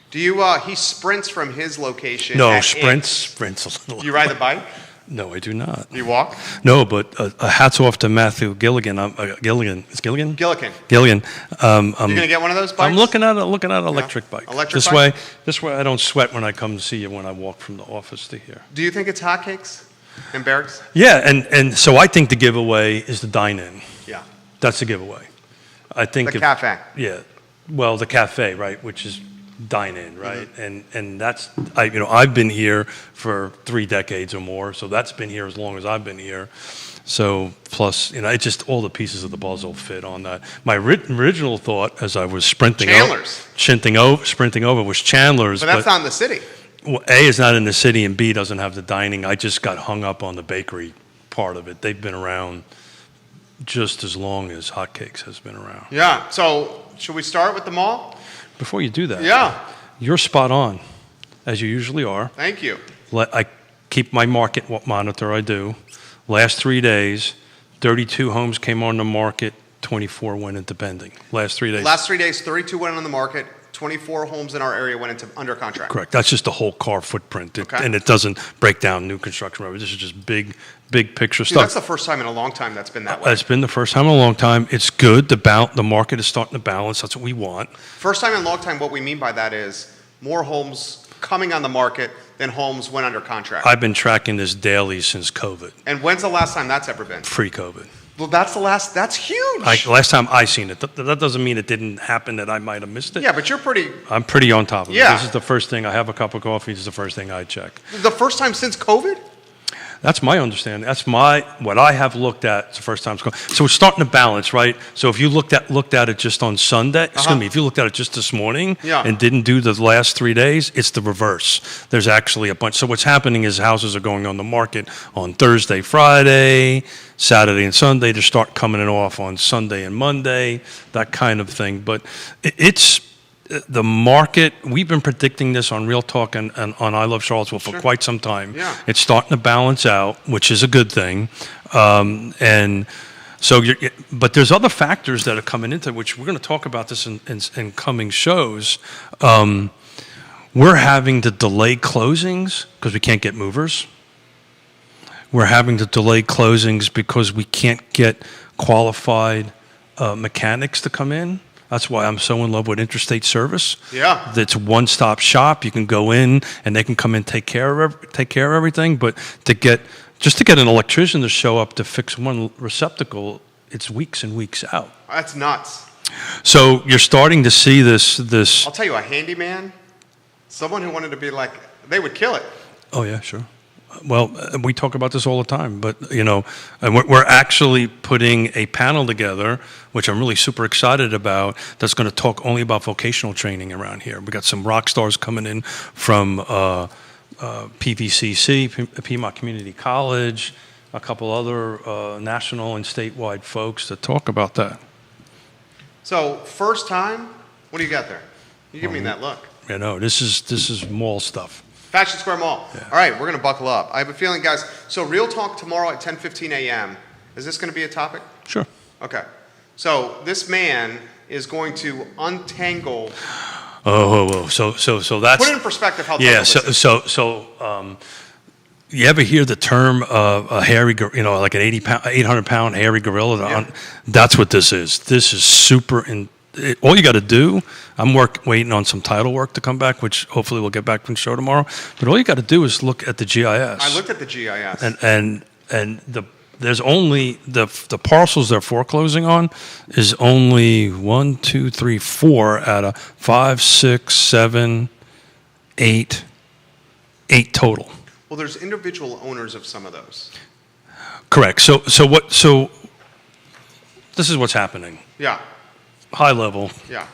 Do you? He sprints from his location. No, sprints a little. You ride the bike? No, I do not. You walk? No, but hats off to Matthew Gilligan. Gilligan. Is Gilligan? Gilligan. Gilligan. You gonna get one of those bikes? I'm looking at an electric bike. Electric this bike? This way I don't sweat when I come to see you when I walk from the office to here. Do you think it's hotcakes in Barracks? Yeah, and so I think the giveaway is the dine-in. Yeah. That's the giveaway. I think The cafe. Yeah, well, the cafe, right, which is dine-in, right, and that's I've been here for 3 decades or more, so that's been here as long as I've been here. So plus, it's just all the pieces of the puzzle fit on that. My original thought, as I was sprinting over, was Chandler's. But that's not in the city. Well, A, is not in the city, and B, doesn't have the dining. I just got hung up on the bakery part of it. They've been around just as long as Hotcakes has been around. Yeah. So should we start with the mall? Before you do that, Yeah. you're spot on, as you usually are. Thank you. I keep my market monitor, I do. Last 3 days, 32 homes came on the market, 24 went into pending. Last 3 days. Last 3 days, 32 went on the market. 24 homes in our area went into under contract. Correct. That's just the whole car footprint. Okay. And it doesn't break down new construction revenue. This is just big picture Dude, stuff. that's the first time in a long time that's been that way. It's been the first time in a long time. It's good. The market is starting to balance. That's what we want. First time in a long time, what we mean by that is more homes coming on the market than homes went under contract. I've been tracking this daily since COVID, And when's the last time that's ever been? pre-COVID. Well, that's huge. Last time I seen it. That doesn't mean it didn't happen, that I might have missed it. Yeah, but you're pretty, I'm pretty on top of it. Yeah. This is the first thing. I have a cup of coffee. This is the first thing I check. the first time since COVID? That's my understanding. That's what I have looked at. It's the first time it's going. So it's starting to balance, right? So if you looked at it just on Sunday, excuse me, if you looked at it just this morning Yeah. and didn't do the last 3 days, it's the reverse. There's actually a bunch. So what's happening is houses are going on the market on Thursday, Friday, Saturday, and Sunday. They start coming off on Sunday and Monday, that kind of thing. But it's the market. We've been predicting this on Real Talk and on I Love Charlottesville for quite some time. Yeah. It's starting to balance out, which is a good thing. And so, but there's other factors that are coming into which we're going to talk about this in coming shows. We're having to delay closings because we can't get movers. We're having to delay closings because we can't get qualified mechanics to come in. That's why I'm so in love with Interstate Service. Yeah. It's a one-stop shop. You can go in and they can come in, take care of everything. But to get an electrician to show up to fix one receptacle, it's weeks and weeks out. That's nuts. So you're starting to see this. I'll tell you, a handyman, someone who wanted to be like, they would kill it. Oh yeah, sure. Well, we talk about this all the time, but and we're actually putting a panel together, which I'm really super excited about. That's going to talk only about vocational training around here. We got some rock stars coming in from PVCC, Piedmont Community College, a couple other national and statewide folks to talk about that. So, first time, what do you got there? You give me that look. This is mall stuff. Fashion Square Mall. Yeah. All right, we're going to buckle up. I have a feeling, guys, so Real Talk tomorrow at 10:15 a.m. Is this going to be a topic? Sure. Okay. So this man is going to untangle. So that's. Put it in perspective how Yeah. tough this is. So you ever hear the term a hairy, like an 800-pound hairy gorilla? Yeah. That's what this is. This is super. All you got to do. I'm waiting on some title work to come back, which hopefully we'll get back from the show tomorrow. But all you got to do is look at the GIS. I looked at the GIS. And there's only the parcels they're foreclosing on is only 1, 2, 3, 4 out of 5, 6, 7, 8 total. Well, there's individual owners of some of those. Correct. So this is what's happening. Yeah. High level. Yeah.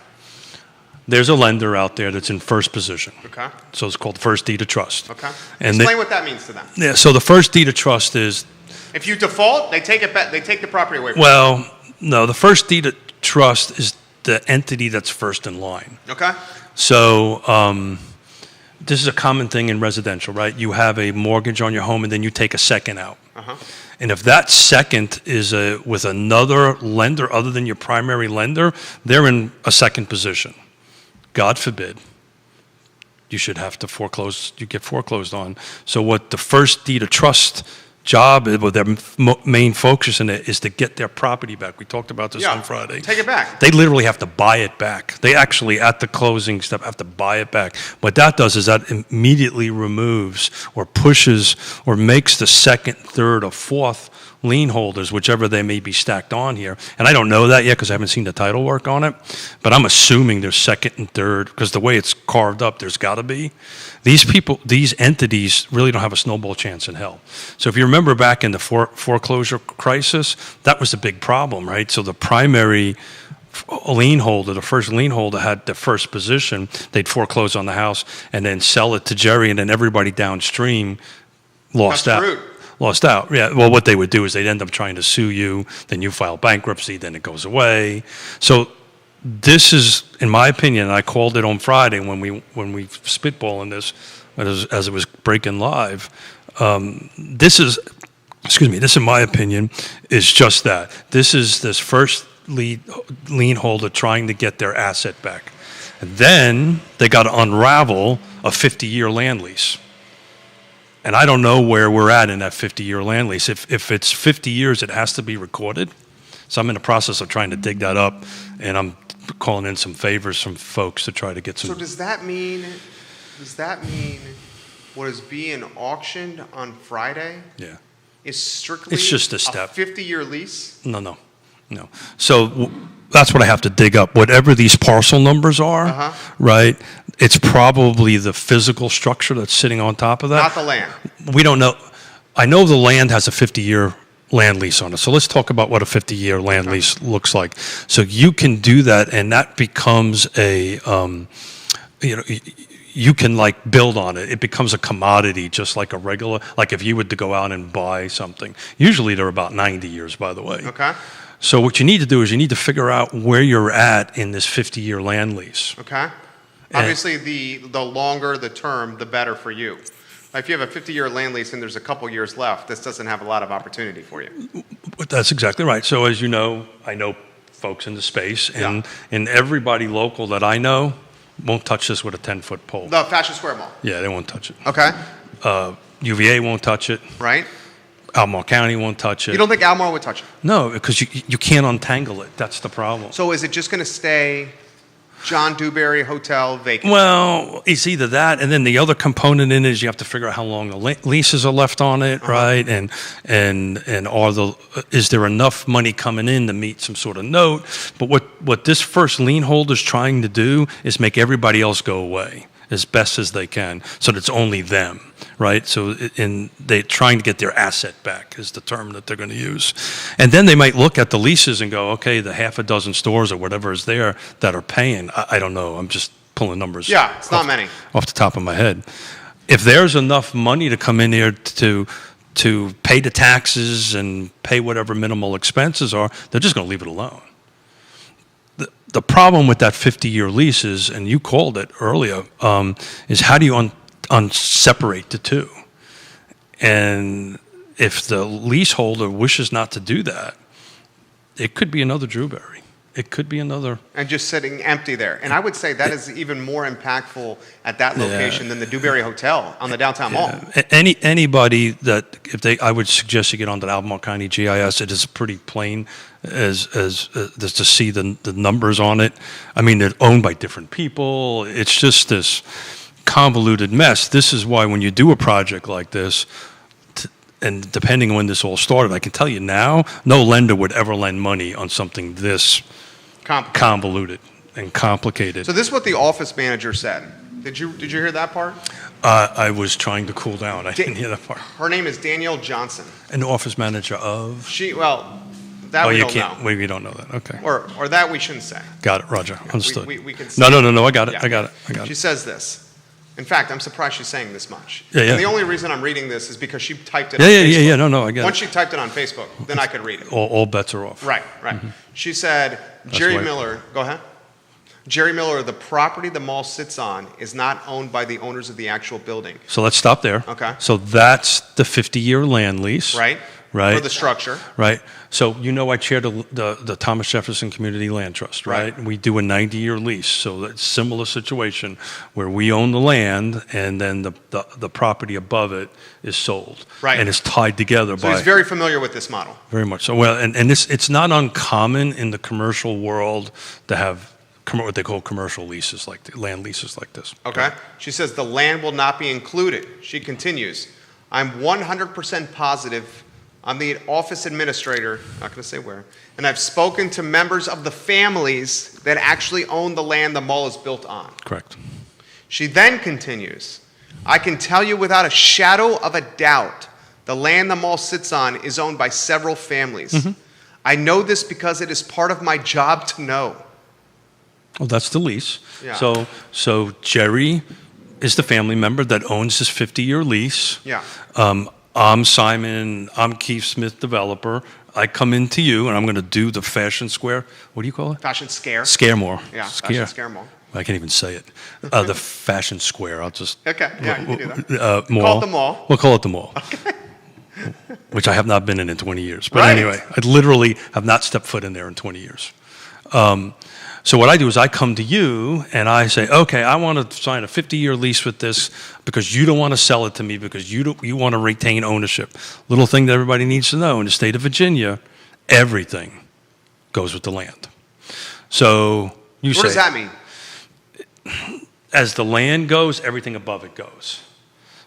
There's a lender out there that's in first position. Okay. So it's called first deed of trust. Okay. And Explain what that means to them. Yeah. So the first deed of trust is. If you default, they take it back. They take the property away from Well, no. The first deed of trust is the entity that's first in line. you. Okay. So this is a common thing in residential, right? You have a mortgage on your home, and then you take a second out. Uh-huh. And if that second is with another lender other than your primary lender, they're in a second position. God forbid, you should have to foreclose. You get foreclosed on. So what the first deed of trust job, with their main focus in it, is to get their property back. We talked about this Yeah, on Friday. take it back. They literally have to buy it back. They actually, at the closing step, have to buy it back. What that does is that immediately removes or pushes or makes the second, third, or fourth lien holders, whichever they may be stacked on here. And I don't know that yet because I haven't seen the title work on it, but I'm assuming there's second and third, because the way it's carved up, there's got to be. These people, these entities really don't have a snowball chance in hell. So if you remember back in the foreclosure crisis, that was the big problem, right? So the primary lien holder, the first lien holder, had the first position. They'd foreclose on the house and then sell it to Jerry, and then everybody downstream lost That's out. rude. Lost out. Yeah. Well, what they would do is they'd end up trying to sue you. Then you file bankruptcy. Then it goes away. So this is, in my opinion, and I called it on Friday when we spitballing this as it was breaking live. This is, this in my opinion is just that. This is this first lien holder trying to get their asset back, and then they got to unravel a 50-year land lease. And I don't know where we're at in that 50-year land lease. If it's 50 years, it has to be recorded. So I'm in the process of trying to dig that up, and I'm calling in some favors from folks to try to get some. So does that mean what is being auctioned on Friday Yeah. is strictly It's just a step. 50-year lease? No. So that's what I have to dig up. Whatever these parcel numbers are, right? It's probably the physical structure that's sitting on top of that. Not the land. We don't know. I know the land has a 50-year land lease on it. So let's talk about what a 50-year land lease looks like. So you can do that, and that becomes a, you can like build on it. It becomes a commodity, just like a regular, like if you were to go out and buy something. Usually they're about 90 years, by the way. Okay. So what you need to do is you need to figure out where you're at in this 50-year land lease. Okay. Obviously, the longer the term, the better for you. If you have a 50-year land lease and there's a couple years left, this doesn't have a lot of opportunity for you. That's exactly right. So as you know, I know folks in the space, and everybody local that I know won't touch this with a 10-foot pole. The Fashion Square Mall. Yeah, they won't touch it. Okay. UVA won't touch it. Right. Albemarle County won't touch it. You don't think Albemarle would touch it? No, because you can't untangle it. That's the problem. So is it just going to stay John Dewberry Hotel vacant? Well, it's either that, and then the other component in it is you have to figure out how long the leases are left on it, right? And is there enough money coming in to meet some sort of note? But what this first lien holder is trying to do is make everybody else go away as best as they can, so that it's only them, right? So they're trying to get their asset back is the term that they're going to use. And then they might look at the leases and go, okay, the half a dozen stores or whatever is there that are paying. I don't know. I'm just pulling numbers. Yeah, it's not many. Off the top of my head. If there's enough money to come in here to pay the taxes and pay whatever minimal expenses are, they're just going to leave it alone. The problem with that 50-year lease is, and you called it earlier, is how do you separate the two? And if the leaseholder wishes not to do that, it could be another Dewberry. It could be another. And just sitting empty there. And I would say that is even more impactful at that location than the Dewberry Hotel on the downtown mall. Anybody that, I would suggest you get onto the Albemarle County GIS. It is pretty plain as to see the numbers on it. I mean, they're owned by different people. It's just this convoluted mess. This is why when you do a project like this, and depending on when this all started, I can tell you now, no lender would ever lend money on something this convoluted and complicated. So this is what the office manager said. Did you hear that part? I was trying to cool down. I didn't hear that part. Her name is Danielle Johnson. And the office manager of? We don't know. We don't know that. Okay. Or that we shouldn't say. Got it, Roger. Understood. We can say. No. I got it. Yeah. I got it. She says this. In fact, I'm surprised she's saying this much. Yeah. And the only reason I'm reading this is because she typed it on Facebook. Yeah. No, I get it. Once she typed it on Facebook, then I could read it. All bets are off. Right. Mm-hmm. She said, Jerry Miller, go ahead. Jerry Miller, the property the mall sits on is not owned by the owners of the actual building. So let's stop there. Okay. So that's the 50-year land lease. Right. Right. For the structure. Right. So I chair the Thomas Jefferson Community Land Trust, right? Right. We do a 90-year lease, so it's a similar situation where we own the land and then the property above it is sold. Right. And it's tied together So by he's very familiar with this model. very much so. Well, and it's not uncommon in the commercial world to have what they call commercial leases, land leases like this. Okay. She says the land will not be included. She continues, I'm 100% positive. I'm the office administrator, not going to say where, and I've spoken to members of the families that actually own the land the mall is built on. Correct. She then continues, I can tell you without a shadow of a doubt, the land the mall sits on is owned by several families. Mm-hmm. I know this because it is part of my job to know. Well, that's the lease. Yeah. So Jerry is the family member that owns this 50-year lease. Yeah. I'm Simon. I'm Keith Smith, developer. I come into you, and I'm going to do the Fashion Square. What do you call it? Fashion Scare. Scaremore. Yeah, Scare. Fashion Scare Mall. I can't even say it. The Fashion Square. I'll just. Okay, yeah, you can do that. Mall. Call it the mall. We'll call it the mall. Which I have not been in 20 years. But Right. anyway, I literally have not stepped foot in there in 20 years. So what I do is I come to you and I say, okay, I want to sign a 50-year lease with this because you don't want to sell it to me because you want to retain ownership. Little thing that everybody needs to know, in the state of Virginia, everything goes with the land. So you say, What does that mean? as the land goes, everything above it goes.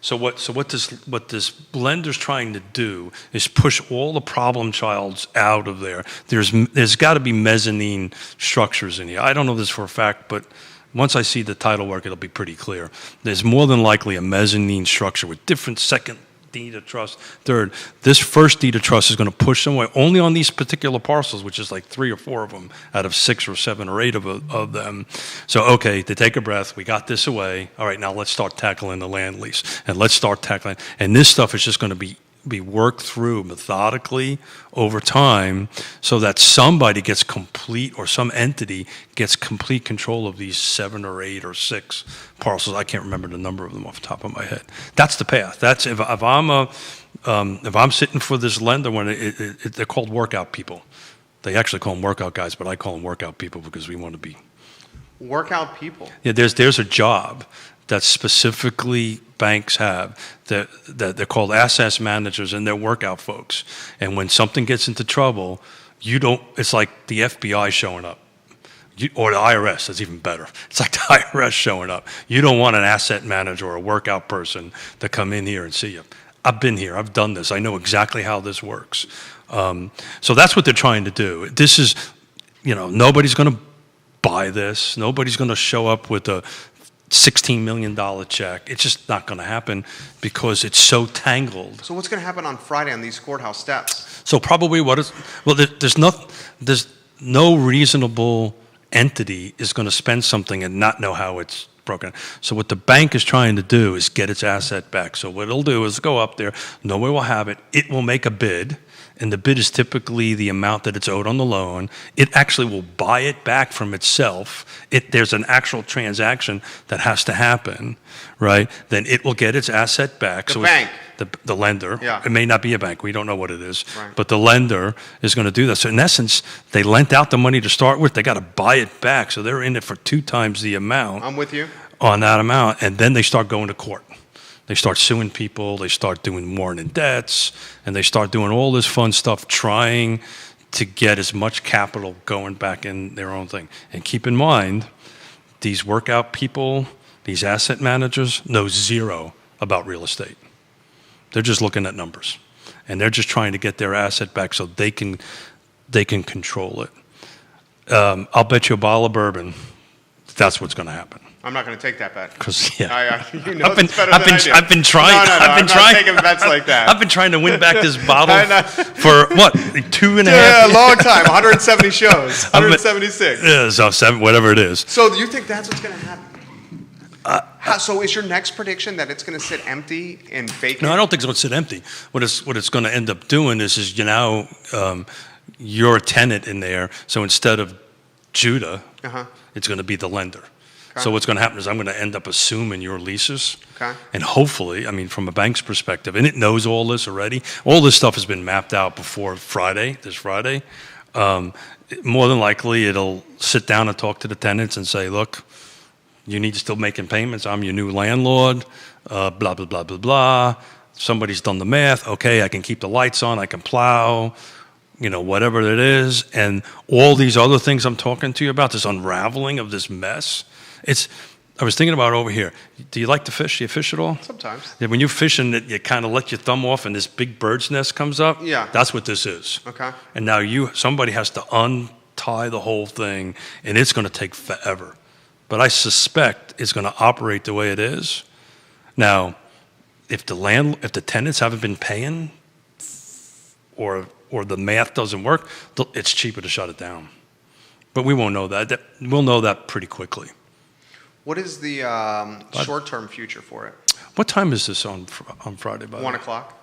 So what this blender's trying to do is push all the problem childs out of there. There's got to be mezzanine structures in here. I don't know this for a fact, but once I see the title work, it'll be pretty clear. There's more than likely a mezzanine structure with different second deed of trust, third. This first deed of trust is going to push them away only on these particular parcels, which is like 3 or 4 of them out of 6 or 7 or 8 of them. So, okay, they take a breath. We got this away. All right, now let's start tackling the land lease. And let's start tackling. And this stuff is just going to be worked through methodically over time so that somebody gets complete, or some entity gets complete control of these 7 or 8 or 6 parcels. I can't remember the number of them off the top of my head. That's the path. That's if I'm sitting for this lender, when they're called workout people. They actually call them workout guys, but I call them workout people because we want to be. Workout people. Yeah, there's a job that specifically banks have that they're called asset managers, and they're workout folks. And when something gets into trouble, it's like the FBI showing up. Or the IRS, that's even better. It's like the IRS showing up. You don't want an asset manager or a workout person to come in here and see you. I've been here. I've done this. I know exactly how this works. So that's what they're trying to do. This is, nobody's going to buy this. Nobody's going to show up with a $16 million check. It's just not going to happen because it's so tangled. So what's going to happen on Friday on these courthouse steps? So probably there's no reasonable entity is going to spend something and not know how it's broken. So what the bank is trying to do is get its asset back. So what it'll do is go up there, nobody will have it, it will make a bid, and the bid is typically the amount that it's owed on the loan. It actually will buy it back from itself. There's an actual transaction that has to happen, right? Then it will get its asset back. The bank. The lender. Yeah. It may not be a bank. We don't know what it is. Right. But the lender is going to do that. So in essence, they lent out the money to start with. They got to buy it back. So they're in it for 2 times the amount. I'm with you. On that amount. And then they start going to court. They start suing people. They start doing warning debts. And they start doing all this fun stuff, trying to get as much capital going back in their own thing. And keep in mind, these workout people, these asset managers, know zero about real estate. They're just looking at numbers, and they're just trying to get their asset back so they can control it. I'll bet you a bottle of bourbon that's what's going to happen. I'm not going to take that bet. Because you know I've this been better than I do. I've been trying. No, I've been I'm trying. not taking bets like that. I've been trying to win back this bottle I know. for what 2.5 Yeah, a long time. 170 shows. 176. Yeah, so 7, whatever it is. So you think that's what's going to happen? So is your next prediction that it's going to sit empty and vacant? No, I don't think it's going to sit empty. What it's going to end up doing is you're a tenant in there. So instead of Judah, it's going to be the lender. So what's going to happen is I'm going to end up assuming your leases. Okay. And hopefully, I mean, from a bank's perspective, and it knows all this already, all this stuff has been mapped out before this Friday. More than likely, it'll sit down and talk to the tenants and say, look, you need to still making payments. I'm your new landlord, blah, blah, blah, blah, blah. Somebody's done the math. Okay, I can keep the lights on. I can plow, whatever it is. And all these other things I'm talking to you about, this unraveling of this mess. I was thinking about it over here. Do you like to fish? Do you fish at all? Sometimes. Yeah, when you're fishing, you kind of let your thumb off and this big bird's nest comes up. Yeah. That's what this is. Okay. And now somebody has to untie the whole thing, and it's going to take forever. But I suspect it's going to operate the way it is. Now, if the tenants haven't been paying, or the math doesn't work, it's cheaper to shut it down. But we won't know that. We'll know that pretty quickly. What is the short-term future for it? What time is this on Friday? By 1 o'clock.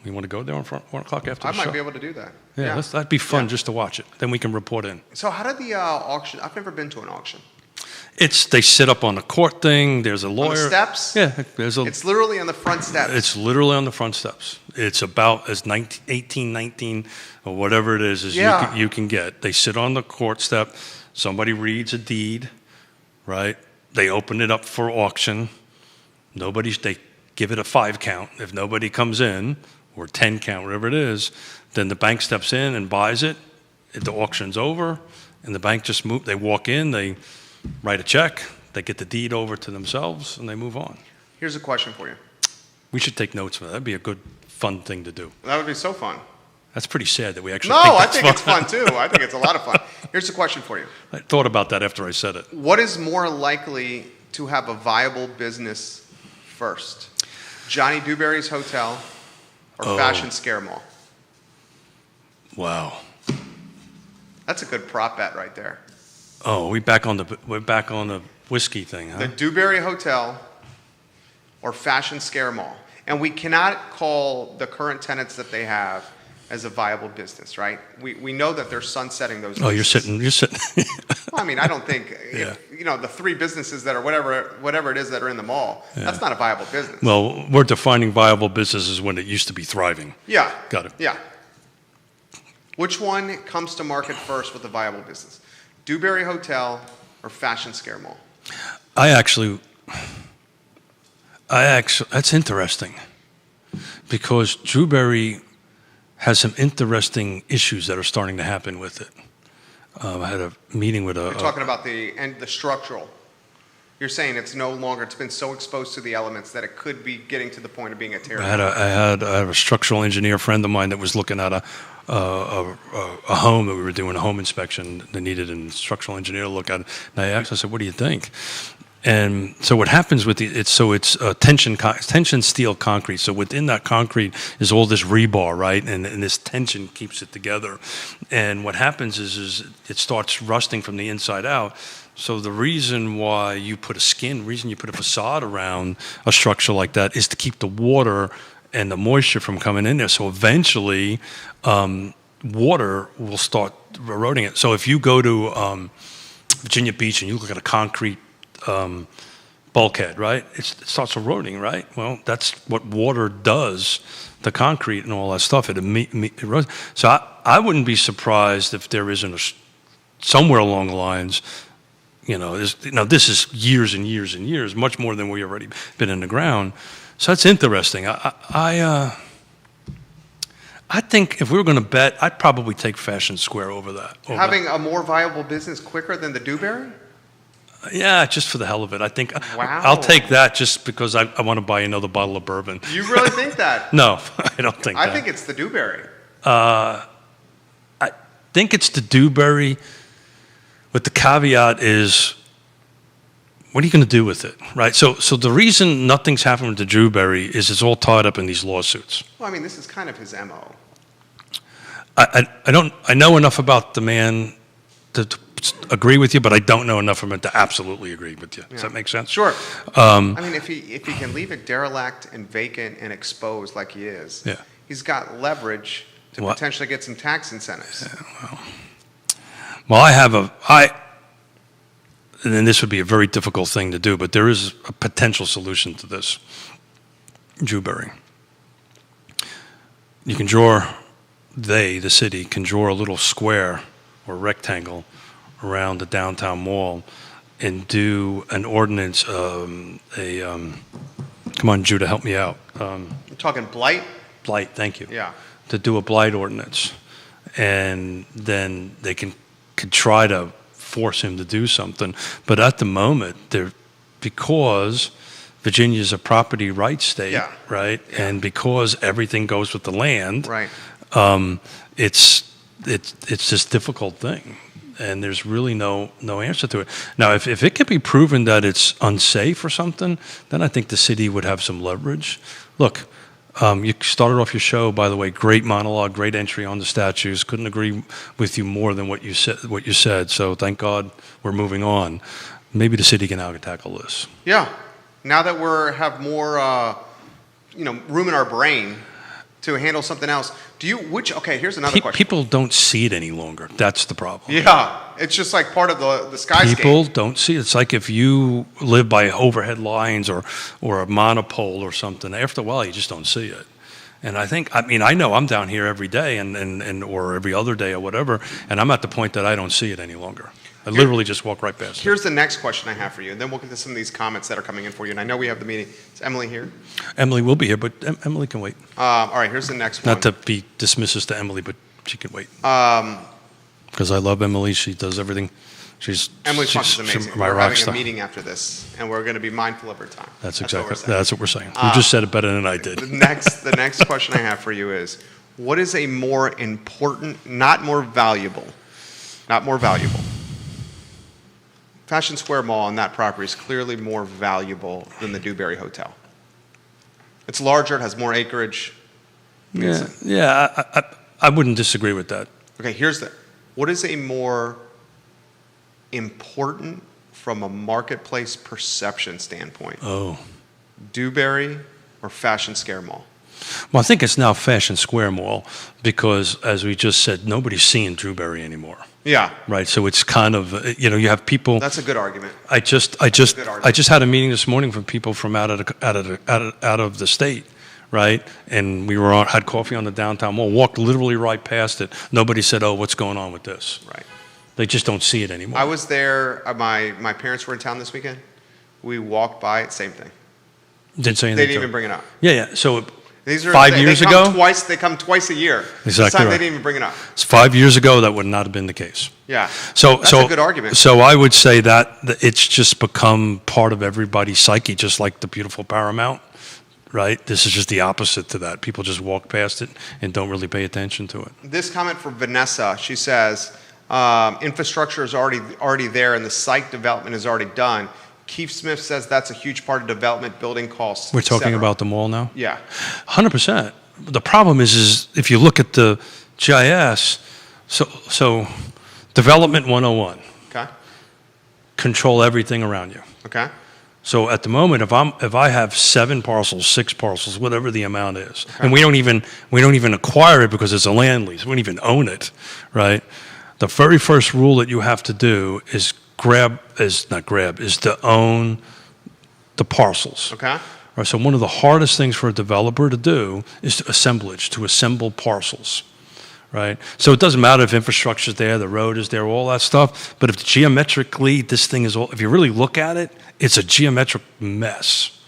You want to go there on 1 o'clock after I the show? might be able to do that. Yeah, that'd be fun just to watch it. Then we can report in. So how did the auction? I've never been to an auction. They sit up on the court thing. There's a lawyer. On the steps? Yeah, It's literally on the front steps. It's literally on the front steps. It's about as 18, 19, or whatever it is you can get. They sit on the court step. Somebody reads a deed, right? They open it up for auction. They give it a 5 count. If nobody comes in, or 10 count, whatever it is, then the bank steps in and buys it. If the auction's over, and the bank just they walk in, they write a check, they get the deed over to themselves, and they move on. Here's a question for you. We should take notes of that. That'd be a good, fun thing to do. That would be so fun. That's pretty sad that we actually No, I think that's it's fun too. I think it's a lot of fun. Here's a question for you. I thought about that after I said it. What is more likely to have a viable business first? Johnny Dewberry's Hotel or Fashion Scare Mall? Wow. That's a good prop bet right there. Oh, we're back on the whiskey thing, huh? The Dewberry Hotel or Fashion Scare Mall. And we cannot call the current tenants that they have as a viable business, right? We know that they're sunsetting those Oh, leases. you're sitting. Well, I mean, I don't think, Yeah. the 3 businesses that are whatever it is that are in the mall, that's not a viable business. Well, we're defining viable businesses when it used to be thriving. Yeah. Got it. Yeah. Which one comes to market first with a viable business? Dewberry Hotel or Fashion Scare Mall? That's interesting, because Dewberry has some interesting issues that are starting to happen with it. I had a meeting with You're talking about the structural. You're saying it's been so exposed to the elements that it could be getting to the point of being a tear. I had a structural engineer friend of mine that was looking at a home that we were doing a home inspection. They needed a structural engineer to look at it. And I said, "What do you think?" And so what happens with it's tension steel concrete. So within that concrete is all this rebar, right? And this tension keeps it together. And what happens is it starts rusting from the inside out. So the reason why you put a facade around a structure like that is to keep the water and the moisture from coming in there. So eventually, water will start eroding it. So if you go to Virginia Beach and you look at a concrete bulkhead, right? It starts eroding, right? Well, that's what water does to concrete and all that stuff. It erodes. So I wouldn't be surprised if there isn't somewhere along the lines. This is years and years and years, much more than we already been in the ground. So that's interesting. I think if we were going to bet, I'd probably take Fashion Square over that. Having a more viable business quicker than the Dewberry? Yeah, just for the hell of it. I think Wow. I'll take that just because I want to buy another bottle of bourbon. You really think that? No, I don't think that. I think it's the Dewberry. I think it's the Dewberry, but the caveat is, what are you going to do with it, right? So the reason nothing's happened with the Dewberry is it's all tied up in these lawsuits. Well, I mean, this is kind of his MO. I know enough about the man to agree with you, but I don't know enough of him to absolutely agree with you. Does that make sense? Sure. I mean, if he can leave it derelict and vacant and exposed like he is, Yeah. he's got leverage to What? potentially get some tax incentives. Well, and then this would be a very difficult thing to do, but there is a potential solution to this. Dewberry. You can draw, the city, can draw a little square or rectangle around the downtown mall and do an ordinance, come on, Judah, help me out. You're talking blight? Blight, thank you. Yeah. To do a blight ordinance. And then they could try to force him to do something. But at the moment, because Virginia is a property rights state, Yeah. right? Yeah. And because everything goes with the land, Right. it's this difficult thing, and there's really no answer to it. Now, if it could be proven that it's unsafe or something, then I think the city would have some leverage. Look, you started off your show, by the way, great monologue, great entry on the statues. Couldn't agree with you more than what you said. So thank God we're moving on. Maybe the city can now tackle this. Yeah. Now that have more, room in our brain to handle something else. Okay, here's another question. People don't see it any longer. That's the problem. Yeah. It's just like part of the skyscape. People don't see it. It's like if you live by overhead lines or a monopole or something, after a while you just don't see it. And I know I'm down here every day and or every other day or whatever, and I'm at the point that I don't see it any longer. I literally just walk right past it. Here's the next question I have for you, and then we'll get to some of these comments that are coming in for you. And I know we have the meeting. Is Emily here? Emily will be here, but Emily can wait. All right, here's the next one. Not to be dismissive to Emily, but she can wait. Because I love Emily. She does everything. Emily Funk is amazing. My We're rock having star. a meeting after this, and we're going to be mindful of her time. That's what we're saying. what we're saying. You just said it better than I did. The next question I have for you is, what is a more important, not more valuable, Fashion Square Mall on that property is clearly more valuable than the Dewberry Hotel. It's larger, it has more acreage. Yeah, I wouldn't disagree with that. Okay, what is a more important from a marketplace perception standpoint? Oh. Dewberry or Fashion Square Mall? Well, I think it's now Fashion Square Mall because, as we just said, nobody's seeing Dewberry anymore. Yeah. Right. So it's kind of, you have people. That's a good argument. I just had a meeting this morning from people from out of the state, right? And we had coffee on the downtown mall. Walked literally right past it. Nobody said, "Oh, what's going on with this?" Right. They just don't see it anymore. I was there. My parents were in town this weekend. We walked by it. Same thing. Didn't say anything. They didn't even bring it up. Yeah. So. These are 5 years ago? They come twice a year. Exactly this time right. They didn't even bring it up. 5 years ago, that would not have been the case. Yeah. That's a good argument. So I would say that it's just become part of everybody's psyche, just like the beautiful Paramount, right? This is just the opposite to that. People just walk past it and don't really pay attention to it. This comment from Vanessa, she says, infrastructure is already there and the site development is already done. Keith Smith says that's a huge part of development, building costs. We're talking about the mall now? Yeah. 100%. The problem is if you look at the GIS, so development 101. Okay. Control everything around you. Okay. So at the moment, if I have 7 parcels, 6 parcels, whatever the amount is, and we don't even acquire it because it's a land lease, we don't even own it, right? The very first rule that you have to do is to own the parcels. Okay. Right, so one of the hardest things for a developer to do is to assemble parcels, right? So it doesn't matter if infrastructure is there, the road is there, all that stuff, but if geometrically this thing is if you really look at it, it's a geometric mess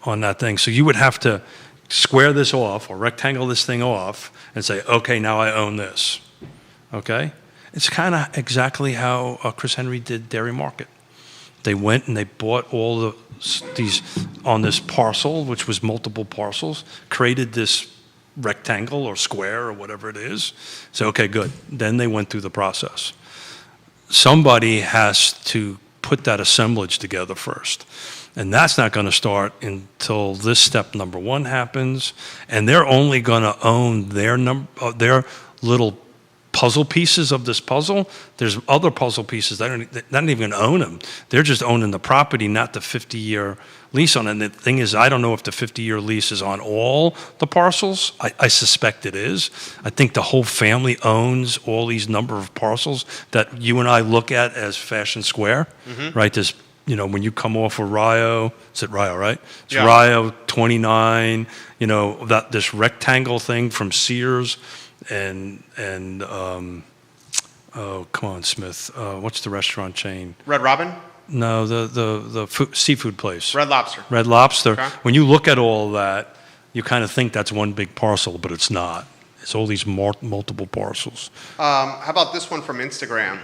on that thing. So you would have to square this off or rectangle this thing off and say, okay, now I own this, okay? It's kind of exactly how Chris Henry did Dairy Market. They went and they bought all these on this parcel, which was multiple parcels, created this rectangle or square or whatever it is. So, okay, good. Then they went through the process. Somebody has to put that assemblage together first. And that's not going to start until this step number 1 happens. And they're only going to own their little puzzle pieces of this puzzle. There's other puzzle pieces that don't even own them. They're just owning the property, not the 50-year lease on it. And the thing is, I don't know if the 50-year lease is on all the parcels. I suspect it is. I think the whole family owns all these number of parcels that you and I look at as Fashion Square, right? There's, when you come off of Rio, is it Rio, right? It's Yeah. Rio 29, this rectangle thing from Sears and oh, come on, Smith. What's the restaurant chain? Red Robin? No, the seafood place. Red Lobster. Red Lobster. Okay. When you look at all that, you kind of think that's one big parcel, but it's not. It's all these multiple parcels. How about this one from Instagram?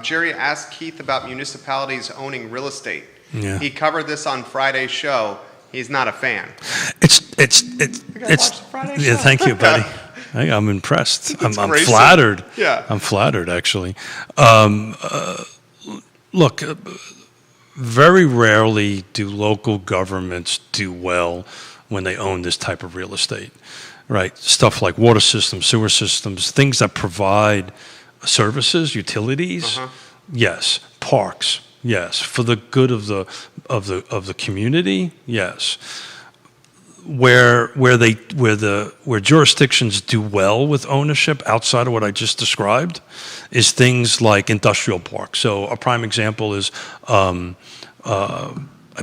Jerry asked Keith about municipalities owning real estate. Yeah. He covered this on Friday's show. He's not a fan. It's watch the Friday yeah. show. Thank you, buddy. I'm impressed. I'm great. flattered. Yeah. I'm flattered, actually. Look, very rarely do local governments do well when they own this type of real estate, right? Stuff like water systems, sewer systems, things that provide services, utilities. Yes. Parks. Yes. For the good of the community. Yes. Where jurisdictions do well with ownership outside of what I just described is things like industrial parks. So a prime example is, I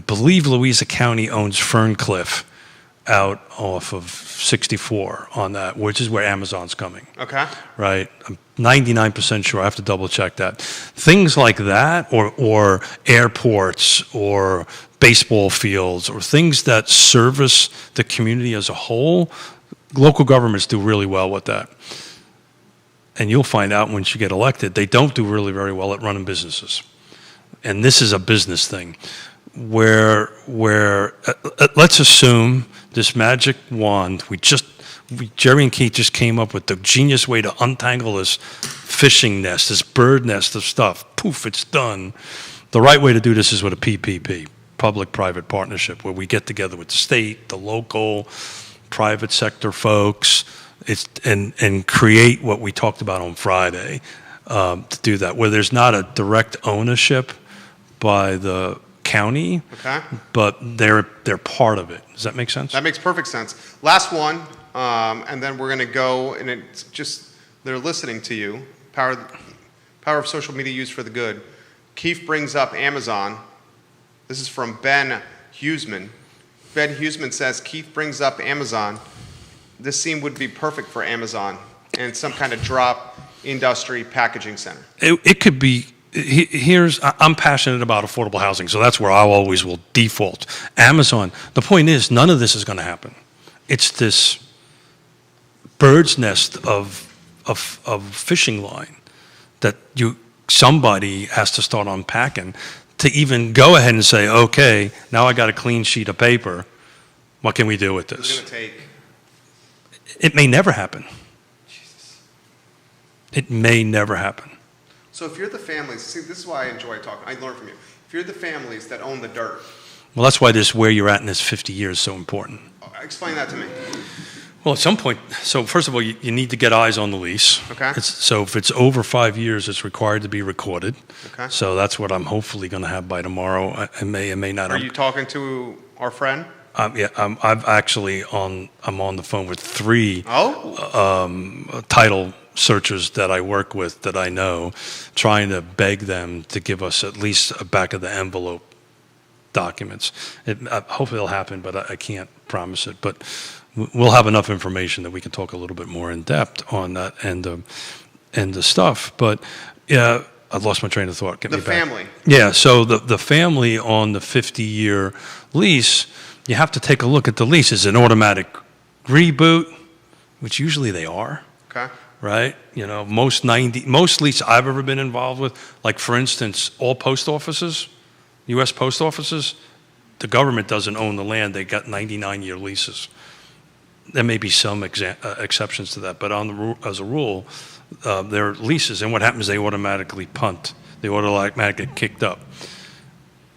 believe Louisa County owns Ferncliff out off of 64 on that, which is where Amazon's coming. Okay. Right? I'm 99% sure. I have to double check that. Things like that, or airports, or baseball fields, or things that service the community as a whole, local governments do really well with that. And you'll find out once you get elected, they don't do really very well at running businesses. And this is a business thing where let's assume this magic wand, Jerry and Keith just came up with the genius way to untangle this fishing nest, this bird nest of stuff. Poof, it's done. The right way to do this is with a PPP, public-private partnership, where we get together with the state, the local, private sector folks, and create what we talked about on Friday to do that, where there's not a direct ownership by the county, Okay. but they're part of it. Does that make sense? That makes perfect sense. Last one, and then we're going to go, and it's just, they're listening to you. Power of social media used for the good. Keith brings up Amazon. This is from Ben Huseman. Ben Huseman says, Keith brings up Amazon. This scene would be perfect for Amazon and some kind of drop industry packaging center. It could be. I'm passionate about affordable housing, so that's where I always will default. Amazon. The point is, none of this is going to happen. It's this bird's nest of fishing line that somebody has to start unpacking to even go ahead and say, okay, now I got a clean sheet of paper. What can we do with It's this? going to take. It may never happen. Jesus. It may never happen. So if you're the families, see, this is why I enjoy talking. I learn from you. If you're the families that own the dirt, Well, that's why this where you're at in this 50 years is so important. explain that to me. Well, at some point, so first of all, you need to get eyes on the lease. Okay. So if it's over 5 years, it's required to be recorded. Okay. So that's what I'm hopefully going to have by tomorrow. I may not. Are you talking to our friend? Yeah, I'm on the phone with 3 Oh, title searchers that I work with that I know, trying to beg them to give us at least a back of the envelope documents. Hopefully it'll happen, but I can't promise it. But we'll have enough information that we can talk a little bit more in depth on that and the stuff. But yeah, I lost my train of thought. Get the me back. family. Yeah, so the family on the 50-year lease, you have to take a look at the lease. Is it an automatic reboot, which usually they are. Okay. Right? Most leases I've ever been involved with, like for instance, all post offices, U.S. post offices, the government doesn't own the land. They got 99-year leases. There may be some exceptions to that, but as a rule, they're leases. And what happens? They automatically punt. They automatically get kicked up.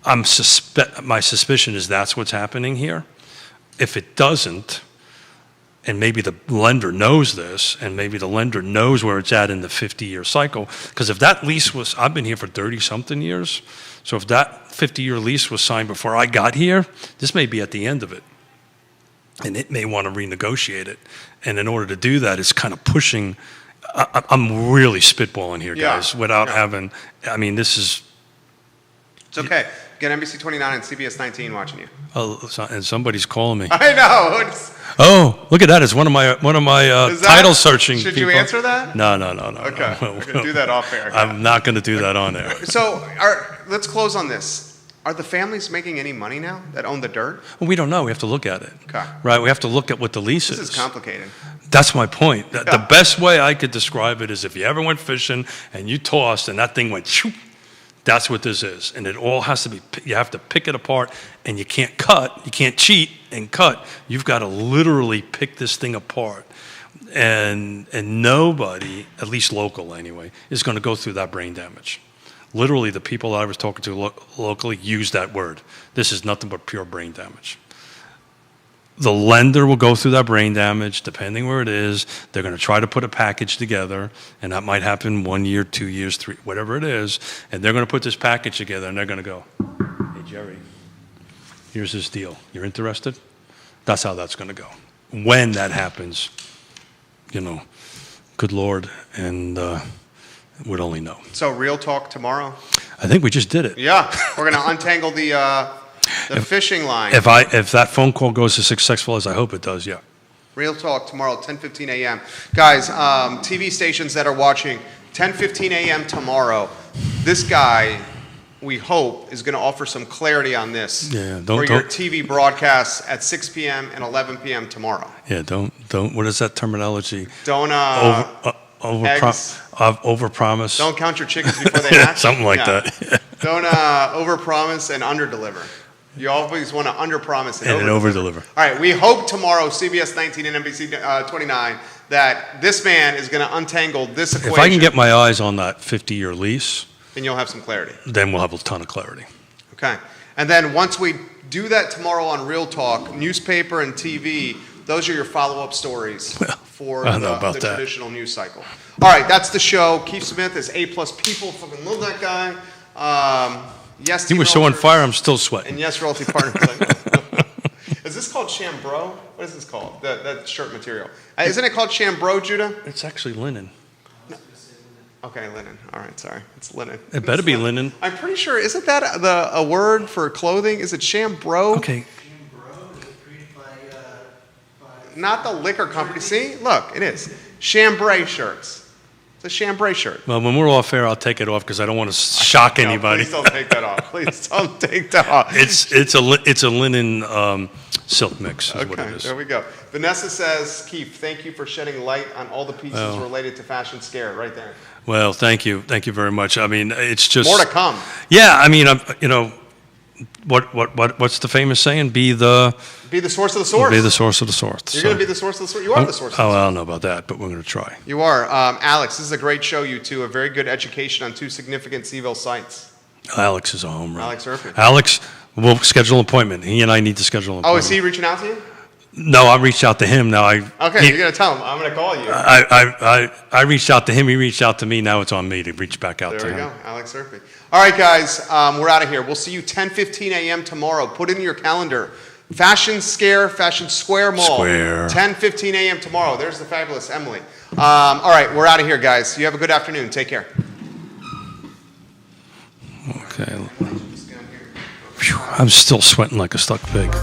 My suspicion is that's what's happening here. If it doesn't, and maybe the lender knows this, and maybe the lender knows where it's at in the 50-year cycle. Because if that lease was, I've been here for 30-something years, so if that 50-year lease was signed before I got here, this may be at the end of it. And it may want to renegotiate it. And in order to do that, it's kind of pushing. I'm really spitballing here, guys, without having, I mean, this is. It's okay. Get NBC 29 and CBS 19 watching you. Oh, and somebody's calling me. I know. It's, Oh, look at that! It's one of my is that- title searching. Should people. you answer that? No. Okay. No. We're gonna do that off air. I'm not going to do that on air. So, let's close on this. Are the families making any money now that own the dirt? Well, we don't know. We have to look at it. Okay. Right. We have to look at what the lease This is. is complicated. That's my point. The best way I could describe it is if you ever went fishing and you tossed and that thing went shoop. That's what this is. And it all has to be, you have to pick it apart, and you can't cut, you can't cheat and cut. You've got to literally pick this thing apart. And nobody, at least local anyway, is going to go through that brain damage. Literally, the people that I was talking to locally use that word. This is nothing but pure brain damage. The lender will go through that brain damage, depending where it is. They're going to try to put a package together, and that might happen 1 year, 2 years, 3, whatever it is. And they're going to put this package together, and they're going to go, hey, Jerry, here's this deal. You're interested? That's how that's going to go. When that happens, good Lord, and we'd only know. So, real talk tomorrow? I think we just did it. Yeah. We're going to untangle the fishing line. If that phone call goes as successful as I hope it does, yeah. Real talk tomorrow, 10:15 a.m. Guys, TV stations that are watching, 10:15 a.m. tomorrow. This guy, we hope, is going to offer some clarity on this Yeah, for your TV broadcasts at 6 p.m. and 11 p.m. tomorrow. Yeah, don't. What is that terminology? Don't overpromise. Don't count your chickens before they hatch. Something like that. Don't overpromise and underdeliver. You always want to underpromise and overdeliver. All right, we hope tomorrow, CBS 19 and NBC 29, that this man is going to untangle this equation. If I can get my eyes on that 50-year lease, then you'll have some clarity. then we'll have a ton of clarity. Okay. And then once we do that tomorrow on Real Talk, newspaper and TV, those are your follow-up stories for I don't know about the that. traditional news cycle. All right, that's the show. Keith Smith is A-plus people. Fucking love that guy. Yes, He was so on fire, I'm still sweating. And Yes Realty Partners. Is this called Chambro? What is this called? That shirt material. Isn't it called Chambro, Judah? It's actually linen. Okay, linen. All right, sorry. It's linen. It better be linen. I'm pretty sure, isn't that a word for clothing? Is it Chambro? Okay. Not the liquor company. See? Look, it is. Chambray shirts. It's a chambray shirt. Well, when we're off air, I'll take it off because I don't want to shock No, anybody. Please don't take that off. Please don't take that off. It's a linen silk mix is what it Okay, is. there we go. Vanessa says, Keith, thank you for shedding light on all the pieces related to Fashion Scare. Right there. Well, thank you very much. I mean, it's just More to come. Yeah, I mean, what's the famous saying? Be the source of the source. Be the source of the source. You're going to be the source of the source. You are the source of the source. I don't know about that, but we're going to try. You are. Alex, this is a great show, you two. A very good education on two significant Seaville sites. Alex is a home run. Alex Erfin. Alex, we'll schedule an appointment. He and I need to schedule an appointment. Oh, is he reaching out to you? No, I reached out to him. Now Okay, you're going to tell him. I'm going to call you. I reached out to him. He reached out to me. Now it's on me to reach back out to him. There we go, Alex Erfin. All right, guys, we're out of here. We'll see you 10:15 a.m. tomorrow. Put in your calendar. Fashion Square Mall. Square. 10:15 a.m. tomorrow. There's the fabulous Emily. All right, we're out of here, guys. You have a good afternoon. Take care. Okay. Whew, I'm still sweating like a stuck pig.